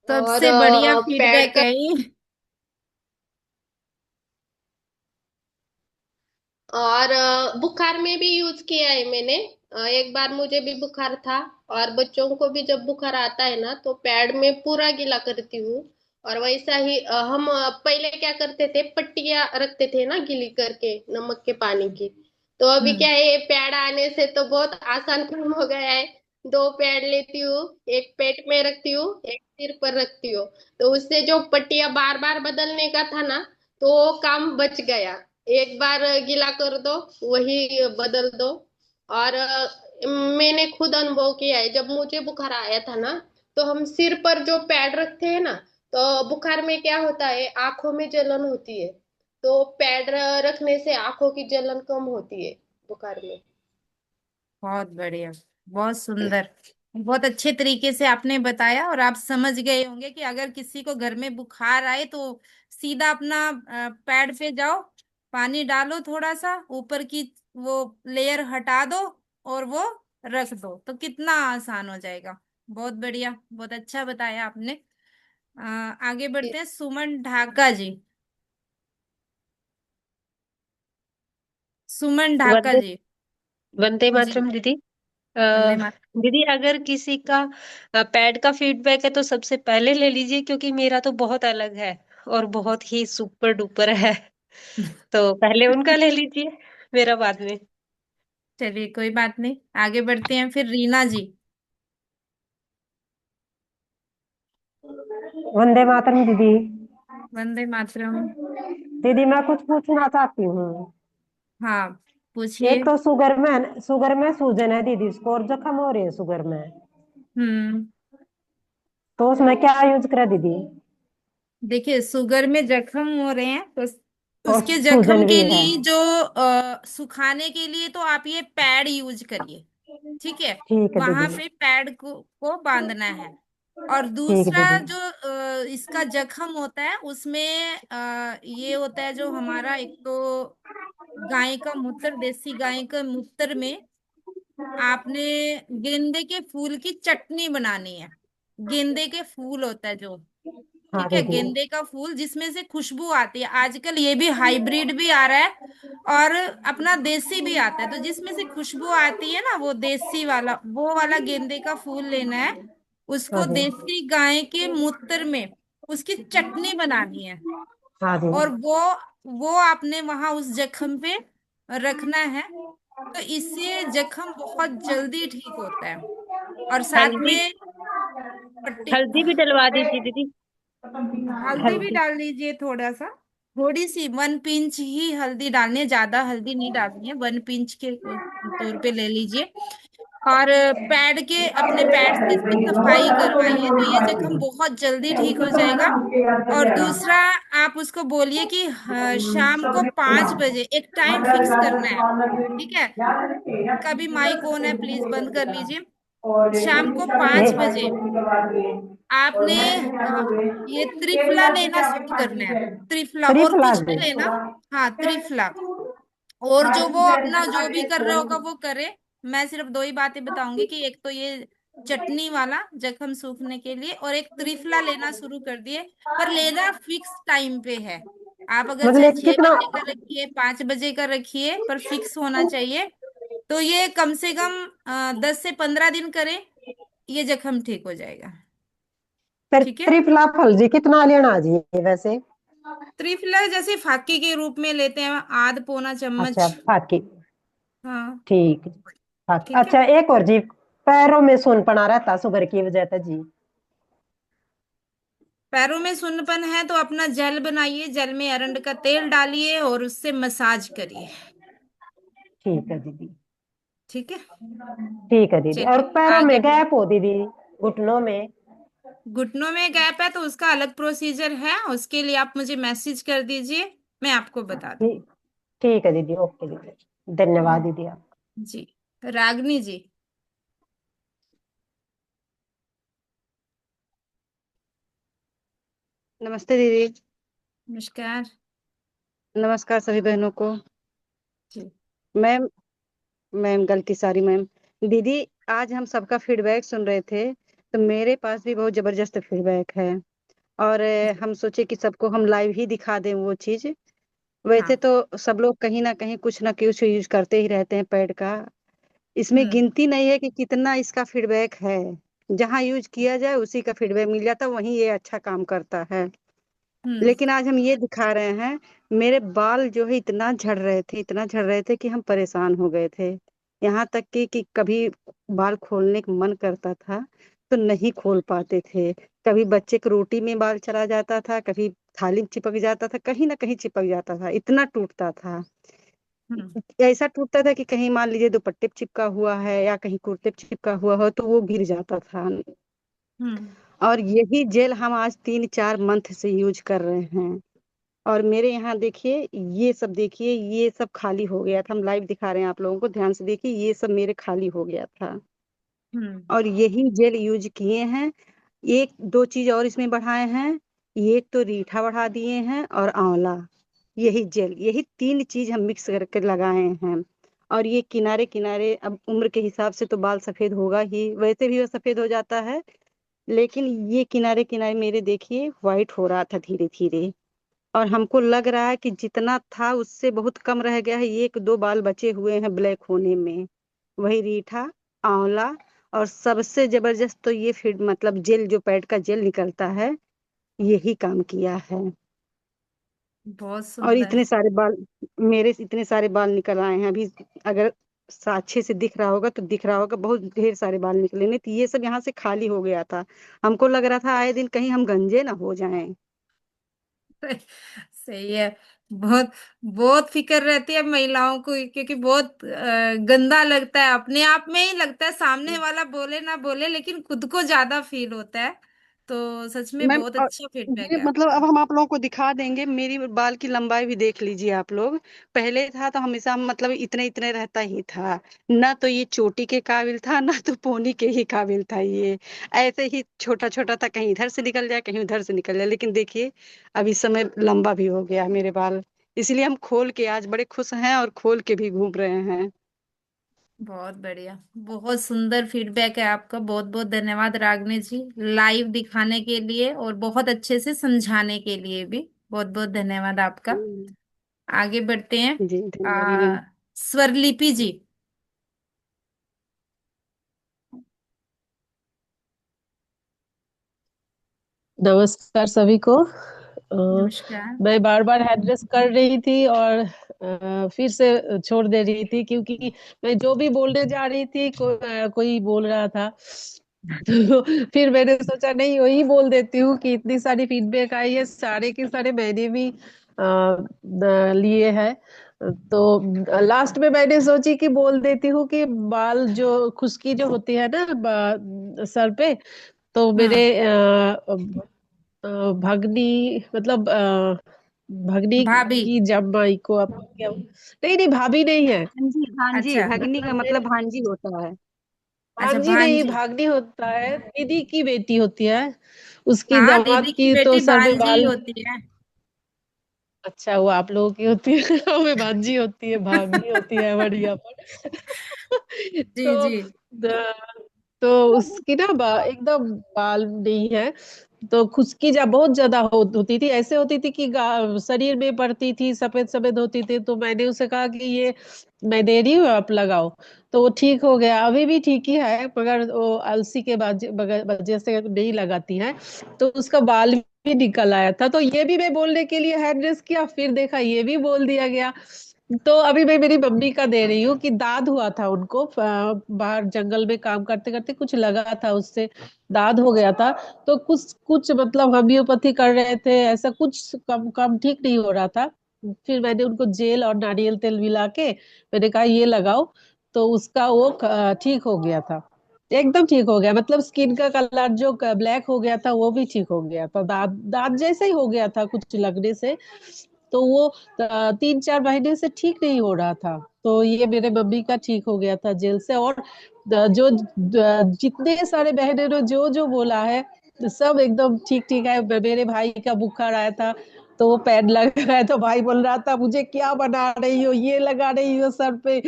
और सबसे बढ़िया पैड फीडबैक का, है ये। और बुखार में भी यूज किया है मैंने। एक बार मुझे भी बुखार था, और बच्चों को भी जब बुखार आता है ना, तो पैड में पूरा गीला करती हूँ। और वैसा ही हम पहले क्या करते थे, पट्टियां रखते थे ना गीली करके नमक के पानी की। तो अभी हम्म। क्या है, ये पैड आने से तो बहुत आसान काम हो गया है। 2 पैड लेती हूँ, एक पेट में रखती हूँ, एक सिर पर रखती हूँ। तो उससे जो पट्टियां बार बार बदलने का था ना, तो वो काम बच गया। एक बार गीला कर दो, वही बदल दो। और मैंने खुद अनुभव किया है, जब मुझे बुखार आया था ना, तो हम सिर पर जो पैड रखते हैं ना, तो बुखार में क्या होता है, आंखों में जलन होती है। तो पैड रखने से आंखों की जलन कम होती है बुखार में। बहुत बढ़िया। बहुत सुंदर। बहुत अच्छे तरीके से आपने बताया, और आप समझ गए होंगे कि अगर किसी को घर में बुखार आए तो सीधा अपना पैड पे जाओ, पानी डालो, थोड़ा सा ऊपर की वो लेयर हटा दो, और वो रख दो, तो कितना आसान हो जाएगा। बहुत बढ़िया, बहुत अच्छा बताया आपने। आगे बढ़ते हैं। सुमन ढाका जी। सुमन ढाका वंदे जी। वंदे जी। मातरम दीदी। अ, वंदे मातरम। दीदी, अगर किसी का पैड का फीडबैक है तो सबसे पहले ले लीजिए, क्योंकि मेरा तो बहुत अलग है और बहुत ही सुपर डुपर है। तो पहले उनका ले लीजिए, मेरा बाद में। चलिए, कोई बात नहीं। आगे बढ़ते हैं फिर। रीना जी। वंदे मातरम दीदी। वंदे मातरम। दीदी मैं कुछ पूछना चाहती हूँ। हाँ, एक पूछिए। तो शुगर में सूजन है दीदी, इसको और जख्म हो रही है शुगर में, हम्म। तो उसमें क्या यूज करे दीदी? देखिए, शुगर में जख्म हो रहे हैं तो और उसके जख्म सूजन भी के है। लिए जो सुखाने के लिए तो आप ये पैड यूज करिए। ठीक है। ठीक है वहां दीदी। पे पैड को बांधना है। और ठीक है दूसरा दीदी। जो इसका जख्म होता है, उसमें ये होता है, जो हमारा एक तो गाय का मूत्र, देसी गाय का मूत्र में आपने गेंदे के फूल की चटनी बनानी है। गेंदे के फूल होता है जो, हाँ ठीक है, दीदी। गेंदे का फूल जिसमें से खुशबू आती है। आजकल ये भी हाइब्रिड भी आ रहा है और अपना देसी भी आता है, तो जिसमें से खुशबू आती है ना, वो देसी वाला, वो वाला गेंदे का फूल लेना है। हाँ उसको जी। देसी गाय के मूत्र में उसकी चटनी बनानी है, हाँ जी। और वो आपने वहां उस जख्म पे रखना है। तो इससे जख्म बहुत जल्दी ठीक होता है। और साथ हल्दी, में पट्टी, हल्दी भी डलवा दीजिए दीदी। हल्दी भी हल्दी। डाल दीजिए थोड़ा सा, थोड़ी सी 1 पिंच ही हल्दी डालनी है, ज्यादा हल्दी नहीं डालनी है, 1 पिंच के तौर पे ले लीजिए। और पैड के, अपने पैड से इसकी सफाई करवाइए, तो ये जख्म बहुत जल्दी ठीक हो जाएगा। और दूसरा, आप उसको बोलिए कि शाम को 5 बजे एक टाइम फिक्स करना है। ठीक है, उनका भी माइक ऑन है, प्लीज बंद कर लीजिए। शाम को 5 बजे आपने ये त्रिफला लेना शुरू करना है। त्रिफला, और त्रिफला कुछ जी। नहीं लेना। हाँ, त्रिफला। और जो वो अपना जो भी कर रहा होगा वो करे। मैं सिर्फ 2 ही बातें बताऊंगी कि एक तो ये चटनी वाला जख्म सूखने के लिए, और एक त्रिफला लेना शुरू कर दिए। पर लेना फिक्स टाइम पे है। आप अगर चाहे मतलब 6 कितना? बजे का रखिए, 5 बजे का रखिए, पर फिक्स होना चाहिए। तो ये कम से कम 10 से 15 दिन करें, ये जख्म ठीक हो जाएगा। फिर ठीक है। त्रिफला फल जी कितना लेना जी वैसे? त्रिफला जैसे फाकी के रूप में लेते हैं, आध पौना अच्छा चम्मच। फाकी। हाँ। ठीक। फाकी, ठीक है। अच्छा एक और जी, पैरों में सुनपना रहता शुगर की वजह से जी। पैरों में सुन्नपन है तो अपना जेल बनाइए, जेल में अरंड का तेल डालिए और उससे मसाज करिए। ठीक है दीदी। ठीक है। ठीक है दीदी। और चलिए पैरों आगे में बढ़। गैप हो दीदी, घुटनों में? घुटनों में गैप है तो उसका अलग प्रोसीजर है, उसके लिए आप मुझे मैसेज कर दीजिए, मैं आपको बता ठीक। ठीक है दीदी, ओके दीदी, धन्यवाद दूँ। दीदी आप। जी। रागनी जी। नमस्ते दीदी। नमस्कार। नमस्कार सभी बहनों को। जी। मैम, मैम गलती सारी मैम। दीदी, आज हम सबका फीडबैक सुन रहे थे, तो मेरे पास भी बहुत जबरदस्त फीडबैक है। और हम सोचे कि सबको हम लाइव ही दिखा दें वो चीज। वैसे हाँ। तो सब लोग कहीं ना कुछ यूज करते ही रहते हैं पैड का। इसमें हम्म। गिनती नहीं है कि कितना इसका फीडबैक है। जहाँ यूज किया जाए उसी का फीडबैक मिल जाता, वहीं ये अच्छा काम करता है। हम्म। लेकिन आज हम ये दिखा रहे हैं। मेरे बाल जो है इतना झड़ रहे थे, इतना झड़ रहे थे कि हम परेशान हो गए थे। यहाँ तक कि कभी बाल खोलने का मन करता था तो नहीं खोल पाते थे। कभी बच्चे की रोटी में बाल चला जाता था, कभी थाली में चिपक जाता था, कहीं ना कहीं चिपक जाता था, इतना टूटता था। हम्म। ऐसा टूटता था कि कहीं मान लीजिए दुपट्टे पे चिपका हुआ है या कहीं कुर्ते पे चिपका हुआ हो तो वो गिर जाता था। हम्म। और यही जेल हम आज 3-4 मंथ से यूज कर रहे हैं। और मेरे यहाँ देखिए, ये सब देखिए, ये सब खाली हो गया था। हम लाइव दिखा रहे हैं आप लोगों को, ध्यान से देखिए, ये सब मेरे खाली हो गया था। हम्म। और यही जेल यूज किए हैं। एक दो चीज और इसमें बढ़ाए हैं। एक तो रीठा बढ़ा दिए हैं और आंवला। यही जेल, यही 3 चीज हम मिक्स करके लगाए हैं। और ये किनारे किनारे, अब उम्र के हिसाब से तो बाल सफेद होगा ही, वैसे भी वो सफेद हो जाता है। लेकिन ये किनारे किनारे मेरे देखिए व्हाइट हो रहा था धीरे धीरे। और हमको लग रहा है कि जितना था उससे बहुत कम रह गया है, 1-2 बाल बचे हुए हैं ब्लैक होने में। वही रीठा, आंवला, और सबसे जबरदस्त तो ये फिर मतलब जेल, जो पैड का जेल निकलता है, यही काम किया है। बहुत और सुंदर। इतने सारे बाल, मेरे से इतने सारे बाल निकल आए हैं अभी। अगर अच्छे से दिख रहा होगा तो दिख रहा होगा, बहुत ढेर सारे बाल निकले, नहीं तो ये सब यहाँ से खाली हो गया था। हमको लग रहा था आए दिन कहीं हम गंजे ना हो जाएं। सही है। बहुत बहुत फिक्र रहती है महिलाओं को, क्योंकि बहुत गंदा लगता है, अपने आप में ही लगता है, सामने वाला बोले ना बोले लेकिन खुद को ज्यादा फील होता है। तो सच में मैम, बहुत अच्छा फीडबैक ये है मतलब आपका। अब हम आप लोगों को दिखा देंगे, मेरी बाल की लंबाई भी देख लीजिए आप लोग। पहले था तो हमेशा मतलब इतने इतने रहता ही था। ना तो ये चोटी के काबिल था, ना तो पोनी के ही काबिल था ये। ऐसे ही छोटा छोटा था, कहीं इधर से निकल जाए कहीं उधर से निकल जाए। लेकिन देखिए, अब इस समय लंबा भी हो गया है मेरे बाल। इसलिए हम खोल के आज बड़े खुश हैं और खोल के भी घूम रहे हैं। बहुत बढ़िया, बहुत सुंदर फीडबैक है आपका। बहुत बहुत धन्यवाद रागनी जी, लाइव दिखाने के लिए और बहुत अच्छे से समझाने के लिए भी बहुत बहुत धन्यवाद आपका। आगे बढ़ते हैं। जी धन्यवाद दीदी। स्वरलिपि जी। नमस्कार सभी को। नमस्कार। मैं बार बार एड्रेस कर रही थी और फिर से छोड़ दे रही थी, क्योंकि मैं जो भी बोलने जा रही थी कोई बोल रहा था। तो फिर मैंने सोचा नहीं, वही बोल देती हूँ कि इतनी सारी फीडबैक आई है, सारे के सारे मैंने भी लिए हैं। तो लास्ट में मैंने सोची कि बोल देती हूँ कि बाल जो खुश्की जो होती है ना सर पे, तो मेरे भगनी, मतलब भगनी भाभी। की जमाई को, आप क्या, नहीं नहीं भाभी नहीं है। भांजी भांजी, अच्छा। भगनी का मतलब मतलब मेरे भांजी होता है। अच्छा, भांजी नहीं, भांजी। भागनी होता है, दीदी की बेटी होती है, उसकी हाँ, दामाद दीदी की की तो बेटी सर पे भांजी बाल। होती है। अच्छा, वो आप लोगों की होती है। हमें भांजी होती है, भागनी होती है हमारे यहाँ पर। जी तो जी। तो उसकी ना एकदम बाल नहीं है। तो खुश्की जब बहुत ज्यादा होती थी, ऐसे होती थी कि शरीर में पड़ती थी, सफेद सफेद होती थी। तो मैंने उसे कहा कि ये मैं दे रही हूँ, आप लगाओ। तो वो ठीक हो गया, अभी भी ठीक ही है, मगर वो आलसी के वजह से नहीं लगाती है। तो उसका बाल भी निकल आया था। तो ये भी मैं बोलने के लिए हैंड रेस किया, फिर देखा ये भी बोल दिया गया। तो अभी मैं मेरी मम्मी का दे रही हूँ कि दाद हुआ था उनको, बाहर जंगल में काम करते करते कुछ लगा था, उससे दाद हो गया था। तो कुछ कुछ मतलब होम्योपैथी कर रहे थे, ऐसा कुछ कम कम ठीक नहीं हो रहा था। फिर मैंने उनको जेल और नारियल तेल मिला के मैंने कहा ये लगाओ। तो उसका वो ठीक हो गया था, एकदम ठीक हो गया। मतलब स्किन का कलर जो ब्लैक हो गया था वो भी ठीक हो गया था, दांत दांत जैसा ही हो गया था कुछ लगने से। तो वो 3-4 महीने से ठीक नहीं हो रहा था। तो ये मेरे मम्मी का ठीक हो गया था जेल से। और जो जितने सारे बहनों ने जो जो बोला है, सब एकदम ठीक ठीक है। मेरे भाई का बुखार आया था, तो वो पैड लगा है, तो भाई बोल रहा था मुझे क्या बना रही हो, ये लगा रही हो सर पे।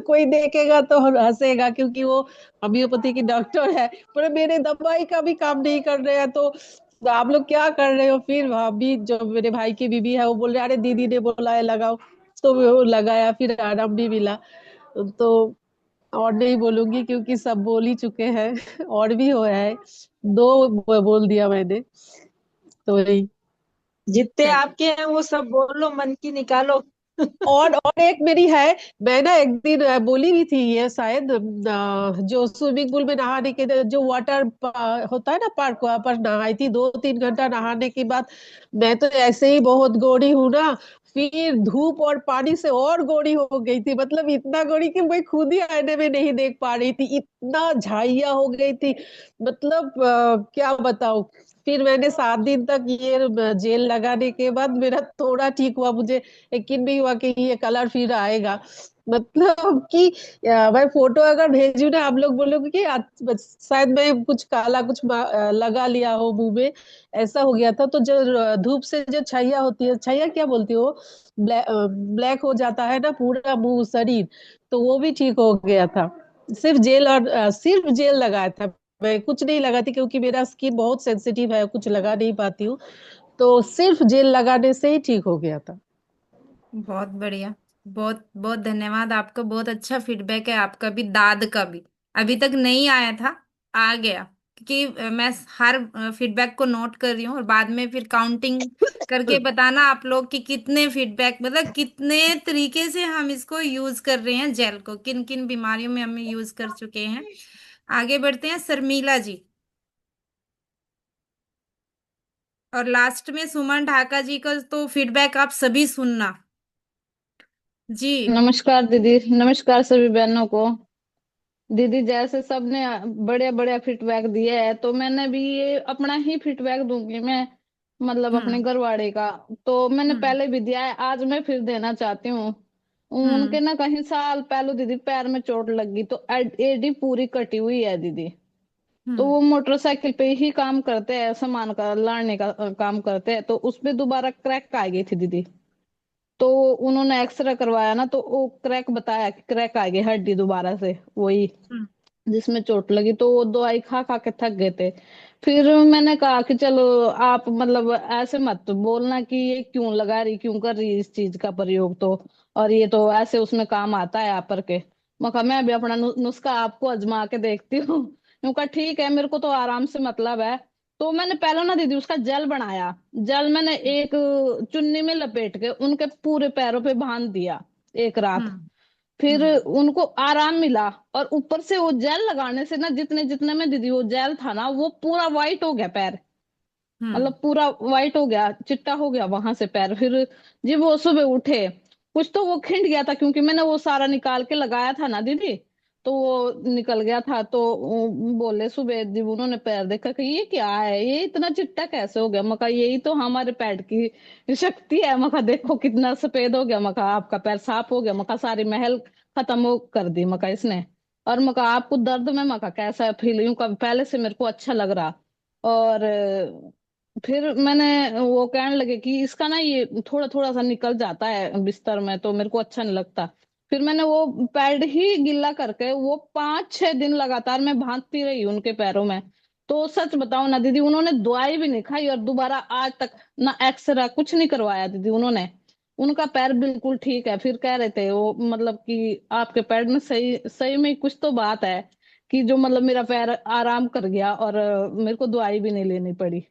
कोई देखेगा तो हंसेगा, क्योंकि वो होम्योपैथी की डॉक्टर है। पर मेरे दवाई का भी काम नहीं कर रहे हैं, तो आप लोग क्या कर रहे हो। फिर भाभी, जो मेरे भाई की बीबी है, वो बोल रहे अरे दीदी ने बोला है लगाओ। तो वो लगाया, फिर आराम भी मिला। तो और नहीं बोलूंगी, क्योंकि सब बोल ही चुके हैं। और भी हो है, दो बोल दिया मैंने, तो वही। जितने आपके हैं वो सब बोलो, मन की निकालो। और एक मेरी है। मैं ना एक दिन बोली भी थी ये शायद, जो स्विमिंग पूल में नहाने के जो वाटर होता है ना पार्क, वहां पर नहाई थी 2-3 घंटा नहाने के बाद। मैं तो ऐसे ही बहुत गोरी हूं ना, फिर धूप और पानी से और गोरी हो गई थी। मतलब इतना गोरी कि मैं खुद ही आईने में नहीं देख पा रही थी, इतना झाइया हो गई थी। मतलब क्या बताऊं। फिर मैंने 7 दिन तक ये जेल लगाने के बाद मेरा थोड़ा ठीक हुआ, मुझे यकीन नहीं हुआ कि ये कलर फिर आएगा। मतलब कि मैं फोटो अगर भेजू ना, आप लोग बोलोगे कि शायद मैं कुछ काला कुछ लगा लिया हो मुंह में, ऐसा हो गया था। तो जो धूप से जो छैया होती है, छैया क्या बोलती हो, ब्लैक हो जाता है ना पूरा मुंह शरीर, तो वो भी ठीक हो गया था। सिर्फ जेल और सिर्फ जेल लगाया था, मैं कुछ नहीं लगाती, क्योंकि मेरा स्किन बहुत सेंसिटिव है, कुछ लगा नहीं पाती हूँ। तो सिर्फ जेल लगाने से ही ठीक हो गया था। बहुत बढ़िया। बहुत बहुत धन्यवाद आपका। बहुत अच्छा फीडबैक है आपका भी, दाद का भी। अभी तक नहीं आया था, आ गया। क्योंकि मैं हर फीडबैक को नोट कर रही हूँ, और बाद में फिर काउंटिंग करके बताना आप लोग कि कितने फीडबैक, मतलब कितने तरीके से हम इसको यूज कर रहे हैं, जेल को किन किन बीमारियों में हम यूज कर चुके हैं। आगे बढ़ते हैं, शर्मिला जी। और लास्ट में सुमन ढाका जी का तो फीडबैक आप सभी सुनना जी। नमस्कार दीदी, नमस्कार सभी बहनों को। दीदी जैसे सबने बढ़िया बढ़िया फीडबैक दिए है, तो मैंने भी ये अपना ही फीडबैक दूंगी मैं, मतलब अपने हम्म। घरवाड़े का। तो मैंने हम्म। पहले भी दिया है, आज मैं फिर देना चाहती हूँ। हम्म। उनके ना कहीं साल पहले दीदी पैर में चोट लगी, तो एडी पूरी कटी हुई है दीदी। तो हम्म। वो मोटरसाइकिल पे ही काम करते हैं, सामान का लाने का काम करते हैं, तो उसपे दोबारा क्रैक आ गई थी दीदी। तो उन्होंने एक्सरे करवाया ना, तो वो क्रैक बताया कि क्रैक आ गई हड्डी दोबारा से, वही जिसमें चोट लगी। तो वो दवाई खा खा के थक गए थे। फिर मैंने कहा कि चलो आप मतलब ऐसे मत बोलना कि ये क्यों लगा रही, क्यों कर रही इस चीज का प्रयोग, तो और ये तो ऐसे उसमें काम आता है आप के। मैं कहा मैं भी अपना नुस्खा आपको आजमा के देखती हूँ। उनका ठीक है, मेरे को तो आराम से मतलब है। तो मैंने पहले ना दीदी उसका जेल बनाया। जेल मैंने एक चुन्नी में लपेट के उनके पूरे पैरों पे बांध दिया एक रात। फिर उनको आराम मिला। और ऊपर से वो जेल लगाने से ना, जितने जितने में दीदी वो जेल था ना, वो पूरा वाइट हो गया पैर। मतलब पूरा वाइट हो गया, चिट्टा हो गया वहां से पैर। फिर जब वो सुबह उठे, कुछ तो वो खिंड गया था क्योंकि मैंने वो सारा निकाल के लगाया था ना दीदी, तो वो निकल गया था। तो वो बोले सुबह जब उन्होंने पैर देखा कि ये क्या है, ये इतना चिट्टा कैसे हो गया। मका यही तो हमारे पैर की शक्ति है। मका देखो कितना सफेद हो गया। मका आपका पैर साफ हो गया। मका सारी महल खत्म हो कर दी मका इसने। और मका आपको दर्द में मका कैसा फील यूं का, पहले से मेरे को अच्छा लग रहा। और फिर मैंने वो कहने लगे कि इसका ना ये थोड़ा थोड़ा सा निकल जाता है बिस्तर में, तो मेरे को अच्छा नहीं लगता। फिर मैंने वो पैड ही गिल्ला करके वो 5-6 दिन लगातार मैं बांधती रही उनके पैरों में। तो सच बताओ ना दीदी, उन्होंने दवाई भी नहीं खाई और दोबारा आज तक ना एक्सरे कुछ नहीं करवाया दीदी उन्होंने। उनका पैर बिल्कुल ठीक है। फिर कह रहे थे वो मतलब कि आपके पैर में सही सही में कुछ तो बात है, कि जो मतलब मेरा पैर आराम कर गया और मेरे को दवाई भी नहीं लेनी पड़ी।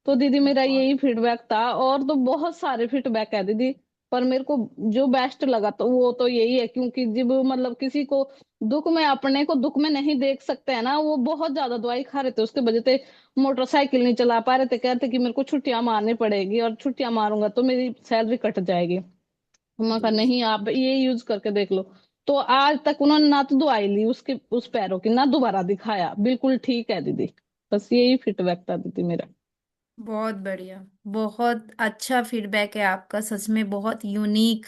तो दीदी मेरा यही फीडबैक था। और तो बहुत सारे फीडबैक है दीदी, पर मेरे को जो बेस्ट लगा तो वो तो यही है, क्योंकि जब मतलब किसी को दुख में, अपने को दुख में नहीं देख सकते हैं ना, वो बहुत ज्यादा दवाई खा रहे थे उसके वजह से मोटरसाइकिल नहीं चला पा रहे थे। कहते कि मेरे को छुट्टियां मारनी पड़ेगी और छुट्टियां मारूंगा तो मेरी सैलरी कट जाएगी। मैं कहा नहीं, आप ये यूज करके देख लो। तो आज तक उन्होंने ना तो दवाई ली उसके उस पैरों की, ना दोबारा दिखाया, बिल्कुल ठीक है दीदी। बस यही फीडबैक था दीदी मेरा। बहुत बढ़िया, बहुत अच्छा फीडबैक है आपका, सच में बहुत यूनिक।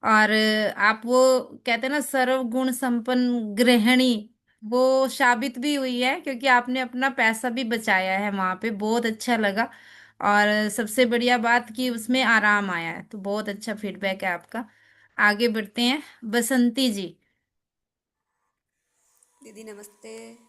और आप वो कहते हैं ना सर्वगुण संपन्न गृहिणी, वो साबित भी हुई है, क्योंकि आपने अपना पैसा भी बचाया है वहां पे, बहुत अच्छा लगा। और सबसे बढ़िया बात कि उसमें आराम आया है, तो बहुत अच्छा फीडबैक है आपका। आगे बढ़ते हैं, बसंती जी। दीदी नमस्ते।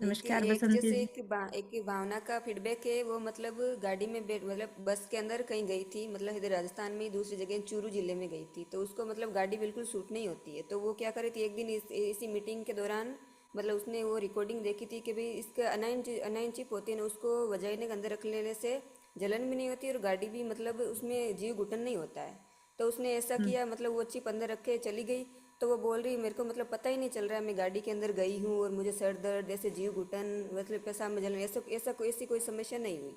नमस्कार एक बसंती जैसे जी। एक भावना का फीडबैक है। वो मतलब गाड़ी में बैठ मतलब बस के अंदर कहीं गई थी, मतलब इधर राजस्थान में ही, दूसरी जगह चूरू जिले में गई थी। तो उसको मतलब गाड़ी बिल्कुल सूट नहीं होती है। तो वो क्या करी थी एक दिन इसी मीटिंग के दौरान, मतलब उसने वो रिकॉर्डिंग देखी थी कि भाई इसके अनाइन चिप होती है ना, उसको वजाइने के अंदर रख लेने से जलन भी नहीं होती और गाड़ी भी मतलब उसमें जीव घुटन नहीं होता है। तो उसने ऐसा किया, मतलब वो चिप अंदर रख के चली गई। तो वो बोल रही मेरे को मतलब पता ही नहीं चल रहा है, मैं गाड़ी के अंदर गई हूँ और मुझे सर दर्द, ऐसे जीव घुटन, मतलब पेशाब में जलन, ऐसी कोई समस्या नहीं हुई।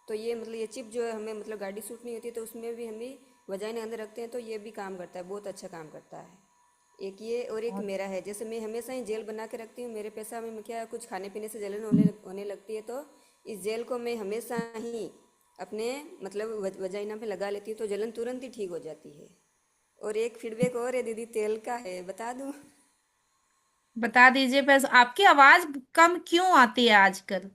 तो ये मतलब ये चिप जो है, हमें मतलब गाड़ी सूट नहीं होती तो उसमें भी हमें वजाइने अंदर रखते हैं, तो ये भी काम करता है, बहुत अच्छा काम करता है। एक ये और एक मेरा है, जैसे मैं हमेशा ही जेल बना के रखती हूँ मेरे पेशाब में। क्या कुछ खाने पीने से जलन होने लगती है, तो इस जेल को मैं हमेशा ही अपने मतलब वजाइना पे लगा लेती हूँ, तो जलन तुरंत ही ठीक हो जाती है। और एक फीडबैक और है दीदी, तेल का है, बता दूं? बता दीजिए। बस आपकी आवाज कम क्यों आती है आजकल?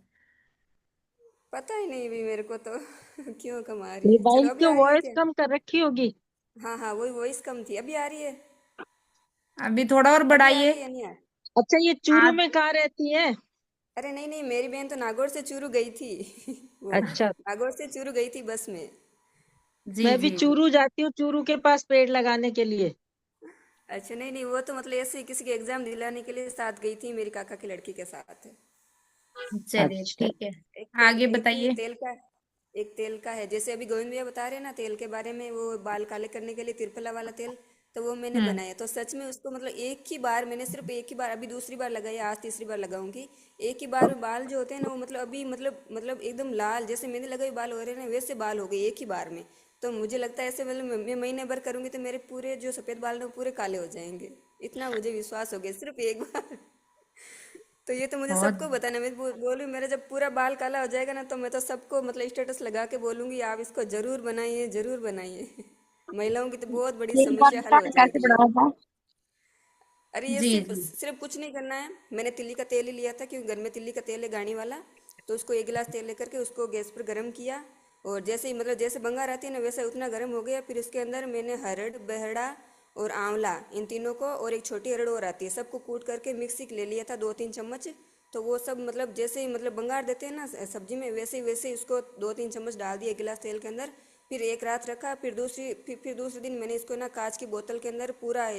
पता ही नहीं भी मेरे को तो क्यों कम आ रही है। मोबाइल चलो अभी की आ रही है वॉइस क्या? कम कर रखी होगी। हाँ हाँ, वही वॉइस कम थी, अभी आ रही है? अभी थोड़ा और अभी आ बढ़ाइए। रही है नहीं? अच्छा, ये चूरू आज में कहाँ रहती है? अरे नहीं नहीं, मेरी बहन तो नागौर से चूरू गई थी वो अच्छा, नागौर से चूरू गई थी बस में। जी मैं भी जी जी। चूरू जाती हूँ, चूरू के पास पेड़ लगाने के लिए। अच्छा नहीं नहीं, वो तो मतलब ऐसे ही किसी के एग्जाम दिलाने के लिए साथ गई थी, मेरी काका की लड़की के साथ। चलिए अच्छा। ठीक है, आगे बताइए। एक तेल का है, जैसे अभी गोविंद भैया बता रहे हैं ना तेल के बारे में, वो बाल काले करने के लिए तिरपला वाला तेल। तो वो मैंने हम्म बनाया, तो सच में उसको मतलब एक ही बार मैंने, सिर्फ एक ही बार, अभी दूसरी बार लगाया, आज तीसरी बार लगाऊंगी। एक ही बार में बाल जो होते हैं ना, वो मतलब अभी मतलब एकदम लाल, जैसे मैंने लगाए बाल हो रहे हैं ना, वैसे बाल हो गए एक ही बार में। तो मुझे लगता है ऐसे मतलब मैं महीने भर करूंगी तो मेरे पूरे जो सफेद बाल हैं वो पूरे काले हो जाएंगे। इतना मुझे विश्वास हो गया सिर्फ एक बार तो ये तो मुझे बहुत सबको बताना, मैं बोलूँ मेरा जब पूरा बाल काला हो जाएगा ना, तो मैं तो सबको मतलब स्टेटस लगा के बोलूंगी आप इसको जरूर बनाइए, जरूर बनाइए महिलाओं की तो बहुत बड़ी तेल समस्या हल बनता हो है, कैसे जाएगी ये। बनाया था? अरे ये जी सिर्फ जी। सिर्फ कुछ नहीं करना है। मैंने तिल्ली का तेल ही लिया था, क्योंकि घर में तिल्ली का तेल है गाड़ी वाला। तो उसको एक गिलास तेल लेकर के उसको गैस पर गर्म किया, और जैसे ही मतलब जैसे बंगार आती है ना वैसे उतना गर्म हो गया। फिर उसके अंदर मैंने हरड़, बहड़ा और आंवला, इन तीनों को, और एक छोटी हरड़ और आती है, सबको कूट करके मिक्सी ले लिया था 2-3 चम्मच। तो वो सब मतलब जैसे ही मतलब बंगार देते हैं ना सब्जी में, वैसे ही उसको 2-3 चम्मच डाल दिया गिलास तेल के अंदर। फिर एक रात रखा। फिर दूसरे दिन मैंने इसको ना कांच की बोतल के अंदर पूरा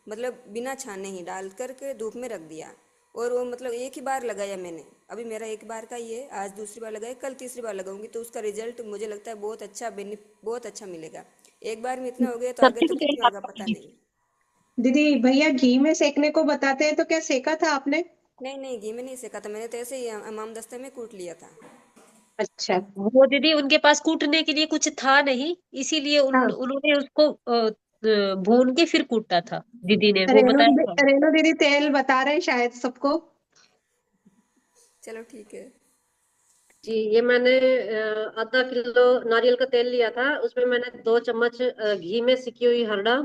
मतलब बिना छाने ही डाल करके धूप में रख दिया। और वो मतलब एक ही बार लगाया मैंने, अभी मेरा एक बार का ही है, आज दूसरी बार लगाया, कल तीसरी बार लगाऊंगी, तो उसका रिजल्ट मुझे लगता है बहुत अच्छा मिलेगा। एक बार में इतना हो गया तो आगे सब्जी तो का तेल कितना होगा खाता पता है। नहीं। दीदी भैया घी में सेकने को बताते हैं, तो क्या सेका था आपने? नहीं नहीं, घी में नहीं सेका था मैंने, तो ऐसे ही इमाम दस्ते में कूट लिया था। अच्छा। वो दीदी उनके पास कूटने के लिए कुछ था नहीं, इसीलिए हाँ। उन्होंने उसको भून के फिर कूटा था। दीदी ने वो रेणु बताया था। रेणु दीदी तेल बता रहे हैं शायद सबको। चलो ठीक है। जी, ये मैंने आधा किलो नारियल का तेल लिया था, उसमें मैंने 2 चम्मच घी में सिकी हुई हरड़ा,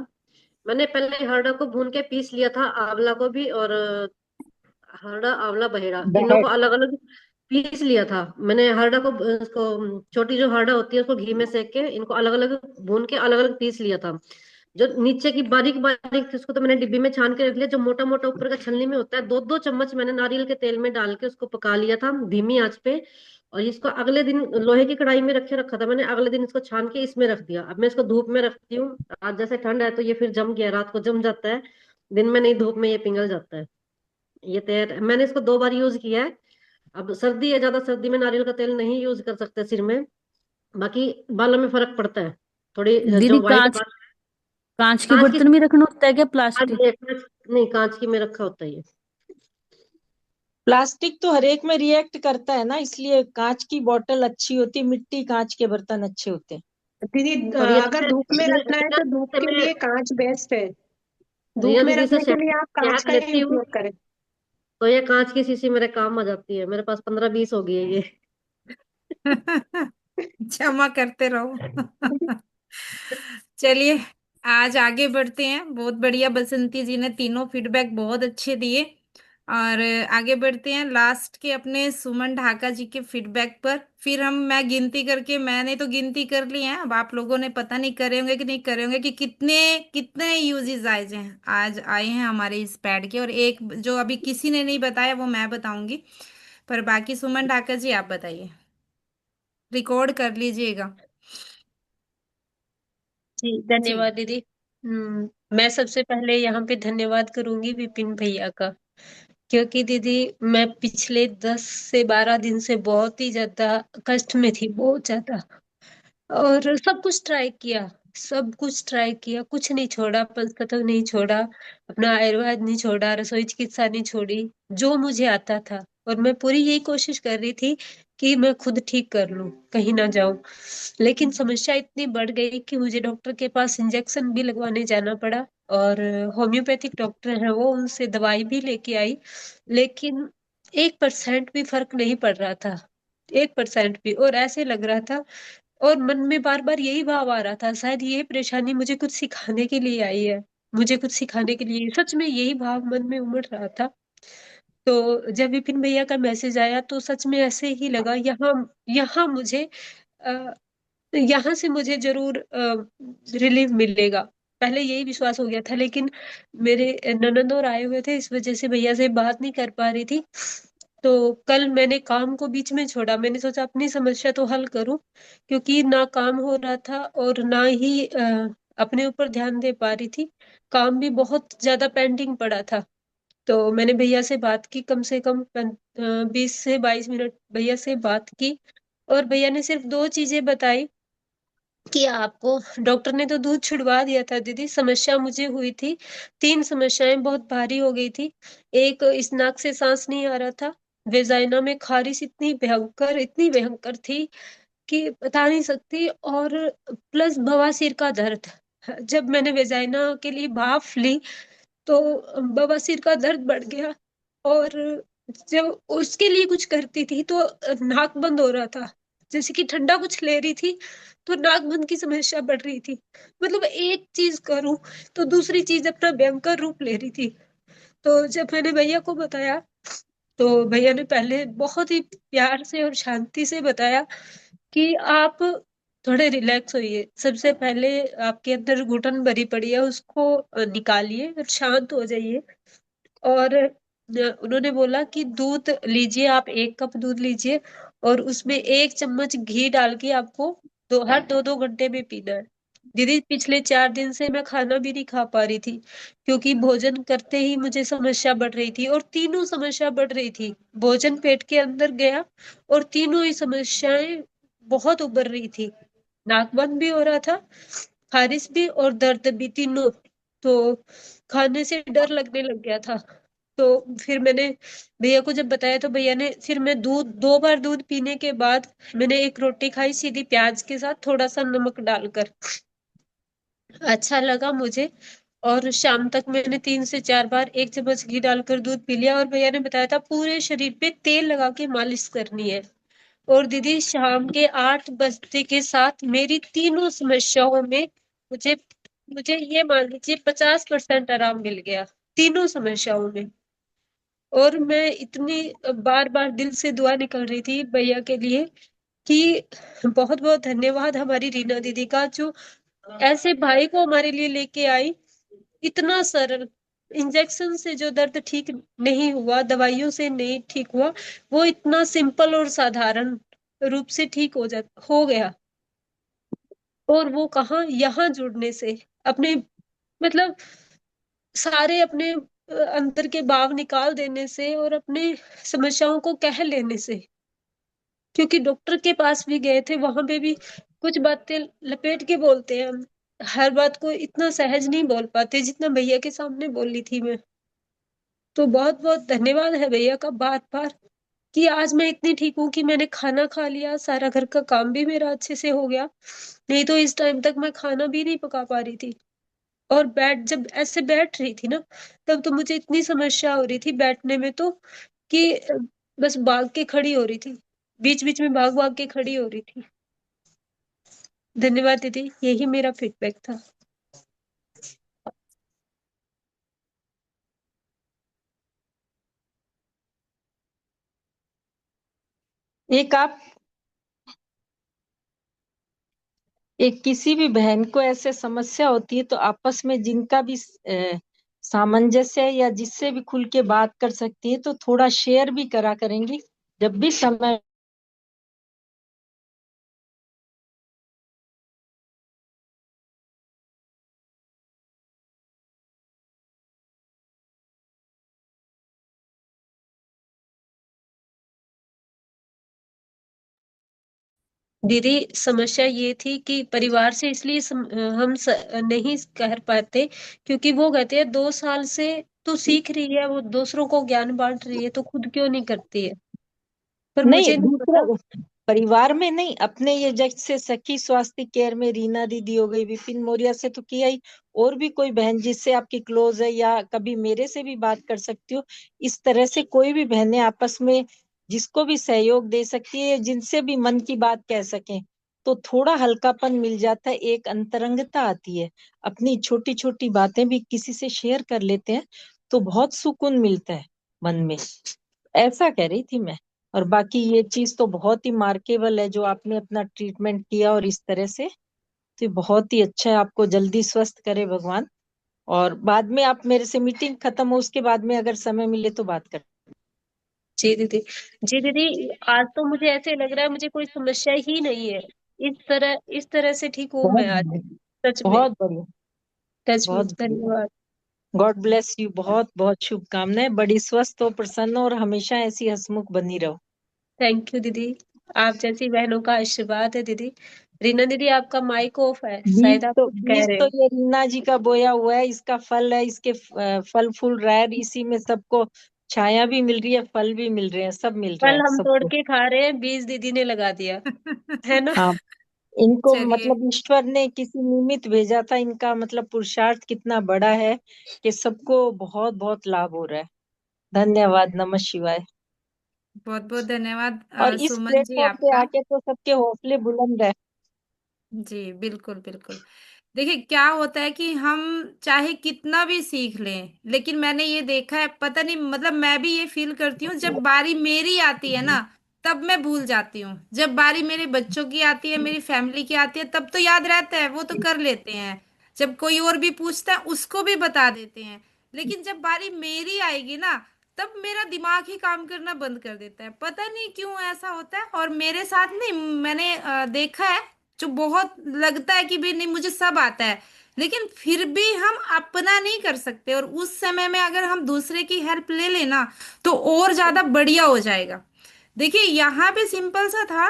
मैंने पहले हरड़ा को भून के पीस लिया था, आंवला को भी, और हरड़ा, आंवला, बहेड़ा, तीनों को अलग अलग पीस लिया था मैंने। हरड़ा को, इसको, छोटी जो हरड़ा होती है उसको घी में सेक के इनको अलग अलग भून के अलग अलग पीस लिया था। जो नीचे की बारीक बारीक थी उसको तो मैंने डिब्बी में छान के रख लिया। जो मोटा मोटा ऊपर का छलनी में होता है, 2-2 चम्मच मैंने नारियल के तेल में डाल के उसको पका लिया था धीमी आंच पे। और इसको अगले दिन लोहे की कढ़ाई में रखे रखा था मैंने, अगले दिन इसको छान के इसमें रख दिया। अब मैं इसको धूप में रखती हूँ। आज जैसे ठंड है तो ये फिर जम गया, रात को जम जाता है, दिन में नहीं, धूप में ये पिघल जाता है। ये तेल मैंने इसको 2 बार यूज किया है। अब सर्दी है, ज्यादा सर्दी में नारियल का तेल नहीं यूज कर सकते सिर में, बाकी बालों में फर्क पड़ता है। थोड़ी दीदी जो व्हाइट बाल। कांच के कांच की, बर्तन में रखना होता है क्या, हाँ प्लास्टिक? जी, नहीं, कांच की में रखा होता है ये। प्लास्टिक तो हर एक में रिएक्ट करता है ना, इसलिए कांच की बोतल अच्छी होती है, मिट्टी कांच के बर्तन अच्छे होते हैं। दीदी और ये अगर धूप में रखना है तो धूप के लिए कांच बेस्ट है। धूप रिया में दीदी से रखने के लिए आप कांच शहद का ही लेती हूँ, उपयोग करें। तो ये कांच की शीशी मेरे काम आ जाती है। मेरे पास 15-20 हो गई है ये। क्षमा करते रहो। चलिए, आज आगे बढ़ते हैं। बहुत बढ़िया, बसंती जी ने तीनों फीडबैक बहुत अच्छे दिए। और आगे बढ़ते हैं लास्ट के अपने सुमन ढाका जी के फीडबैक पर। फिर मैं गिनती करके, मैंने तो गिनती कर ली है, अब आप लोगों ने पता नहीं करे होंगे कि नहीं करे होंगे कि कितने कितने यूजेस आए हैं हमारे इस पैड के। और एक जो अभी किसी ने नहीं बताया वो मैं बताऊंगी। पर बाकी सुमन ढाका जी आप बताइए, रिकॉर्ड कर लीजिएगा। जी जी। धन्यवाद दीदी। मैं सबसे पहले यहाँ पे धन्यवाद करूंगी विपिन भैया का, क्योंकि दीदी मैं पिछले 10 से 12 दिन से बहुत ही ज्यादा कष्ट में थी, बहुत ज्यादा। और सब कुछ ट्राई किया, कुछ नहीं छोड़ा, पंचतत्व नहीं छोड़ा, अपना आयुर्वेद नहीं छोड़ा, रसोई चिकित्सा नहीं छोड़ी, जो मुझे आता था। और मैं पूरी यही कोशिश कर रही थी कि मैं खुद ठीक कर लूं, कहीं ना जाऊं। लेकिन समस्या इतनी बढ़ गई कि मुझे डॉक्टर के पास इंजेक्शन भी लगवाने जाना पड़ा। और होम्योपैथिक डॉक्टर हैं वो, उनसे दवाई भी लेके आई, लेकिन 1% भी फर्क नहीं पड़ रहा था, 1% भी। और ऐसे लग रहा था, और मन में बार बार यही भाव आ रहा था, शायद ये परेशानी मुझे कुछ सिखाने के लिए आई है, मुझे कुछ सिखाने के लिए। सच में यही भाव मन में उमड़ रहा था। तो जब विपिन भैया का मैसेज आया तो सच में ऐसे ही लगा, यहाँ यहाँ मुझे अ, यहाँ से मुझे जरूर रिलीफ मिलेगा। पहले यही विश्वास हो गया था, लेकिन मेरे ननद और आए हुए थे, इस वजह से भैया से बात नहीं कर पा रही थी। तो कल मैंने काम को बीच में छोड़ा, मैंने सोचा अपनी समस्या तो हल करूं, क्योंकि ना काम हो रहा था और ना ही अपने ऊपर ध्यान दे पा रही थी। काम भी बहुत ज्यादा पेंडिंग पड़ा था। तो मैंने भैया से बात की, कम से कम 20 से 22 मिनट भैया से बात की। और भैया ने सिर्फ 2 चीजें बताई कि आपको, डॉक्टर ने तो दूध छुड़वा दिया था दीदी, समस्या मुझे हुई थी, 3 समस्याएं बहुत भारी हो गई थी। एक, इस नाक से सांस नहीं आ रहा था। वेजाइना में खारिश इतनी भयंकर थी कि बता नहीं सकती। और प्लस बवासीर का दर्द, जब मैंने वेजाइना के लिए भाप ली तो बवासीर का दर्द बढ़ गया। और जब उसके लिए कुछ करती थी तो नाक बंद हो रहा था, जैसे कि ठंडा कुछ ले रही थी तो नाक बंद की समस्या बढ़ रही थी। मतलब एक चीज करूं तो दूसरी चीज अपना भयंकर रूप ले रही थी। तो जब मैंने भैया को बताया तो भैया ने पहले बहुत ही प्यार से और शांति से बताया कि आप थोड़े रिलैक्स होइए। सबसे पहले आपके अंदर घुटन भरी पड़ी है, उसको निकालिए और शांत हो जाइए। और उन्होंने बोला कि दूध लीजिए, आप 1 कप दूध लीजिए और उसमें 1 चम्मच घी डाल के आपको हर 2-2 घंटे में पीना है। दीदी पिछले 4 दिन से मैं खाना भी नहीं खा पा रही थी, क्योंकि भोजन करते ही मुझे समस्या बढ़ रही थी और तीनों समस्या बढ़ रही थी। भोजन पेट के अंदर गया और तीनों ही समस्याएं बहुत उभर रही थी। नाक बंद भी हो रहा था, खारिश भी और दर्द भी, तीनों। तो खाने से डर लगने लग गया था। तो फिर मैंने भैया को जब बताया तो भैया ने, फिर मैं 2 बार दूध पीने के बाद मैंने एक रोटी खाई सीधी प्याज के साथ, थोड़ा सा नमक डालकर। अच्छा लगा मुझे। और शाम तक मैंने 3 से 4 बार 1 चम्मच घी डालकर दूध पी लिया। और भैया ने बताया था पूरे शरीर पे तेल लगा के मालिश करनी है। और दीदी शाम के 8 बजते के साथ मेरी तीनों समस्याओं में मुझे मुझे ये मान लीजिए 50% आराम मिल गया, तीनों समस्याओं में। और मैं इतनी बार बार दिल से दुआ निकल रही थी भैया के लिए कि बहुत बहुत धन्यवाद हमारी रीना दीदी का, जो ऐसे भाई को हमारे लिए लेके आई। इतना सरल, इंजेक्शन से जो दर्द ठीक नहीं हुआ, दवाइयों से नहीं ठीक हुआ, वो इतना सिंपल और साधारण रूप से ठीक हो गया। और वो कहाँ, यहाँ जुड़ने से, अपने मतलब सारे अपने अंदर के भाव निकाल देने से और अपने समस्याओं को कह लेने से। क्योंकि डॉक्टर के पास भी गए थे, वहां पे भी कुछ बातें लपेट के बोलते हैं हम, हर बात को इतना सहज नहीं बोल पाते जितना भैया के सामने बोली थी मैं। तो बहुत बहुत धन्यवाद है भैया का बार बार, कि आज मैं इतनी ठीक हूँ कि मैंने खाना खा लिया, सारा घर का काम भी मेरा अच्छे से हो गया। नहीं तो इस टाइम तक मैं खाना भी नहीं पका पा रही थी। और जब ऐसे बैठ रही थी ना, तब तो मुझे इतनी समस्या हो रही थी बैठने में, तो कि बस भाग के खड़ी हो रही थी, बीच बीच में भाग भाग के खड़ी हो रही थी। धन्यवाद दीदी, यही मेरा फीडबैक था। एक आप एक किसी भी बहन को ऐसे समस्या होती है तो आपस में जिनका भी सामंजस्य है या जिससे भी खुल के बात कर सकती है तो थोड़ा शेयर भी करा करेंगी जब भी समय। दीदी समस्या ये थी कि परिवार से इसलिए नहीं कर पाते, क्योंकि वो कहते हैं 2 साल से तो सीख रही है, वो दूसरों को ज्ञान बांट रही है, तो खुद क्यों नहीं करती है। पर नहीं, मुझे नहीं पता। दूसरों परिवार में नहीं, अपने ये जैसे सखी स्वास्थ्य केयर में रीना दीदी हो गई, विपिन मौर्य से तो किया ही। और भी कोई बहन जिससे आपकी क्लोज है या कभी मेरे से भी बात कर सकती हो, इस तरह से कोई भी बहनें आपस में जिसको भी सहयोग दे सकती है, जिनसे भी मन की बात कह सकें, तो थोड़ा हल्कापन मिल जाता है, एक अंतरंगता आती है। अपनी छोटी छोटी बातें भी किसी से शेयर कर लेते हैं तो बहुत सुकून मिलता है मन में। ऐसा कह रही थी मैं। और बाकी ये चीज तो बहुत ही मार्केबल है जो आपने अपना ट्रीटमेंट किया और इस तरह से, तो ये बहुत ही अच्छा है। आपको जल्दी स्वस्थ करे भगवान। और बाद में आप मेरे से मीटिंग खत्म हो उसके बाद में अगर समय मिले तो बात कर। जी दीदी, जी दीदी, आज तो मुझे ऐसे लग रहा है मुझे कोई समस्या ही नहीं है। इस तरह से ठीक हूँ बहुत मैं आज। बढ़िया, सच में। बहुत बढ़िया, सच में बहुत बढ़िया। धन्यवाद। गॉड ब्लेस यू, बहुत बहुत शुभकामनाएं। बड़ी स्वस्थ हो, प्रसन्न हो और हमेशा ऐसी हंसमुख बनी रहो। थैंक यू दीदी, आप जैसी बहनों का आशीर्वाद है दीदी। रीना दीदी आपका माइक ऑफ है, शायद आप कुछ कह बीज रहे तो हो। ये रीना जी का बोया हुआ है, इसका फल है, इसके फल फूल रहा है, इसी में सबको छाया भी मिल रही है, फल भी मिल रहे हैं, सब मिल रहा फल है हम तोड़ सबको। के खा रहे हैं, बीज दीदी ने लगा दिया है ना। हाँ, इनको चलिए, मतलब ईश्वर ने किसी निमित्त भेजा था, इनका मतलब पुरुषार्थ कितना बड़ा है कि सबको बहुत बहुत लाभ हो रहा है। धन्यवाद, नमः शिवाय। बहुत बहुत धन्यवाद और इस सुमन जी प्लेटफॉर्म पे आपका। आके तो सबके हौसले बुलंद है। जी बिल्कुल बिल्कुल। देखिए क्या होता है कि हम चाहे कितना भी सीख लें, लेकिन मैंने ये देखा है, पता नहीं मतलब मैं भी ये फील करती हूँ, जब बारी मेरी आती है ना, तब मैं भूल जाती हूँ। जब बारी मेरे बच्चों की आती है, मेरी फैमिली की आती है, तब तो याद रहता है, वो तो कर लेते हैं। जब कोई और भी पूछता है उसको भी बता देते हैं। लेकिन जब बारी मेरी आएगी ना, तब मेरा दिमाग ही काम करना बंद कर देता है। पता नहीं क्यों ऐसा होता है। और मेरे साथ नहीं, मैंने देखा है, जो बहुत लगता है कि भी नहीं मुझे सब आता है, लेकिन फिर भी हम अपना नहीं कर सकते। और उस समय में अगर हम दूसरे की हेल्प ले लेना, तो और ज्यादा बढ़िया हो जाएगा। देखिए यहाँ पे सिंपल सा था।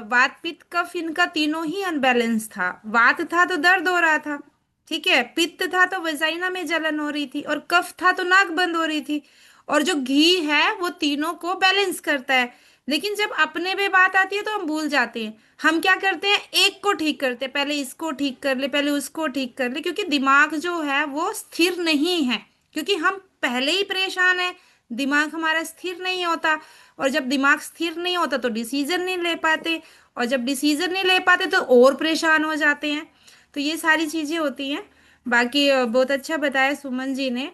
वात पित्त कफ इनका तीनों ही अनबैलेंस था। वात था तो दर्द हो रहा था, ठीक है। पित्त था तो वजाइना में जलन हो रही थी, और कफ था तो नाक बंद हो रही थी। और जो घी है वो तीनों को बैलेंस करता है। लेकिन जब अपने पे बात आती है तो हम भूल जाते हैं। हम क्या करते हैं, एक को ठीक करते हैं, पहले इसको ठीक कर ले, पहले उसको ठीक कर ले, क्योंकि दिमाग जो है वो स्थिर नहीं है। क्योंकि हम पहले ही परेशान है, दिमाग हमारा स्थिर नहीं होता। और जब दिमाग स्थिर नहीं होता तो डिसीजन नहीं ले पाते, और जब डिसीजन नहीं ले पाते तो और परेशान हो जाते हैं। तो ये सारी चीजें होती हैं। बाकी बहुत अच्छा बताया सुमन जी ने।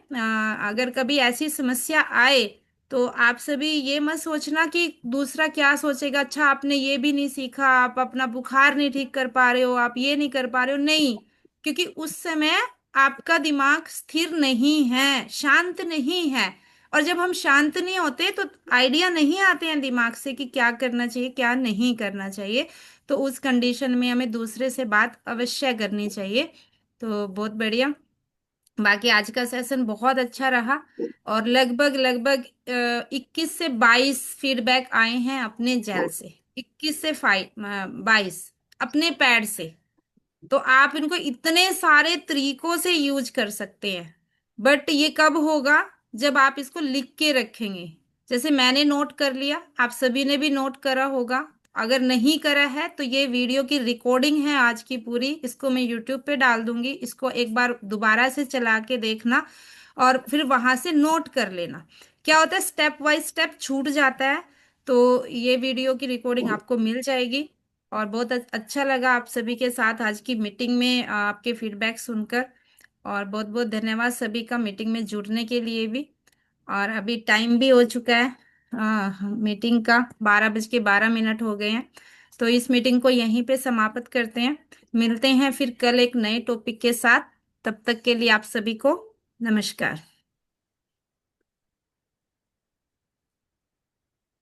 अगर कभी ऐसी समस्या आए, तो आप सभी ये मत सोचना कि दूसरा क्या सोचेगा। अच्छा आपने ये भी नहीं सीखा, आप अपना बुखार नहीं ठीक कर पा रहे हो, आप ये नहीं कर पा रहे हो, नहीं। क्योंकि उस समय आपका दिमाग स्थिर नहीं है, शांत नहीं है। और जब हम शांत नहीं होते तो आइडिया नहीं आते हैं दिमाग से कि क्या करना चाहिए क्या नहीं करना चाहिए। तो उस कंडीशन में हमें दूसरे से बात अवश्य करनी चाहिए। तो बहुत बढ़िया। बाकी आज का सेशन बहुत अच्छा रहा। और लगभग लगभग 21 से 22 फीडबैक आए हैं अपने जेल से। 21 से 22 अपने पैड से। तो आप इनको इतने सारे तरीकों से यूज कर सकते हैं। बट ये कब होगा, जब आप इसको लिख के रखेंगे। जैसे मैंने नोट कर लिया, आप सभी ने भी नोट करा होगा। अगर नहीं करा है तो ये वीडियो की रिकॉर्डिंग है आज की पूरी, इसको मैं यूट्यूब पे डाल दूंगी, इसको एक बार दोबारा से चला के देखना। और फिर वहां से नोट कर लेना। क्या होता है, स्टेप बाय स्टेप छूट जाता है। तो ये वीडियो की रिकॉर्डिंग आपको मिल जाएगी। और बहुत अच्छा लगा आप सभी के साथ आज की मीटिंग में आपके फीडबैक सुनकर। और बहुत बहुत धन्यवाद सभी का मीटिंग में जुड़ने के लिए भी। और अभी टाइम भी हो चुका है मीटिंग का, 12:12 हो गए हैं। तो इस मीटिंग को यहीं पे समाप्त करते हैं। मिलते हैं फिर कल एक नए टॉपिक के साथ। तब तक के लिए आप सभी को नमस्कार।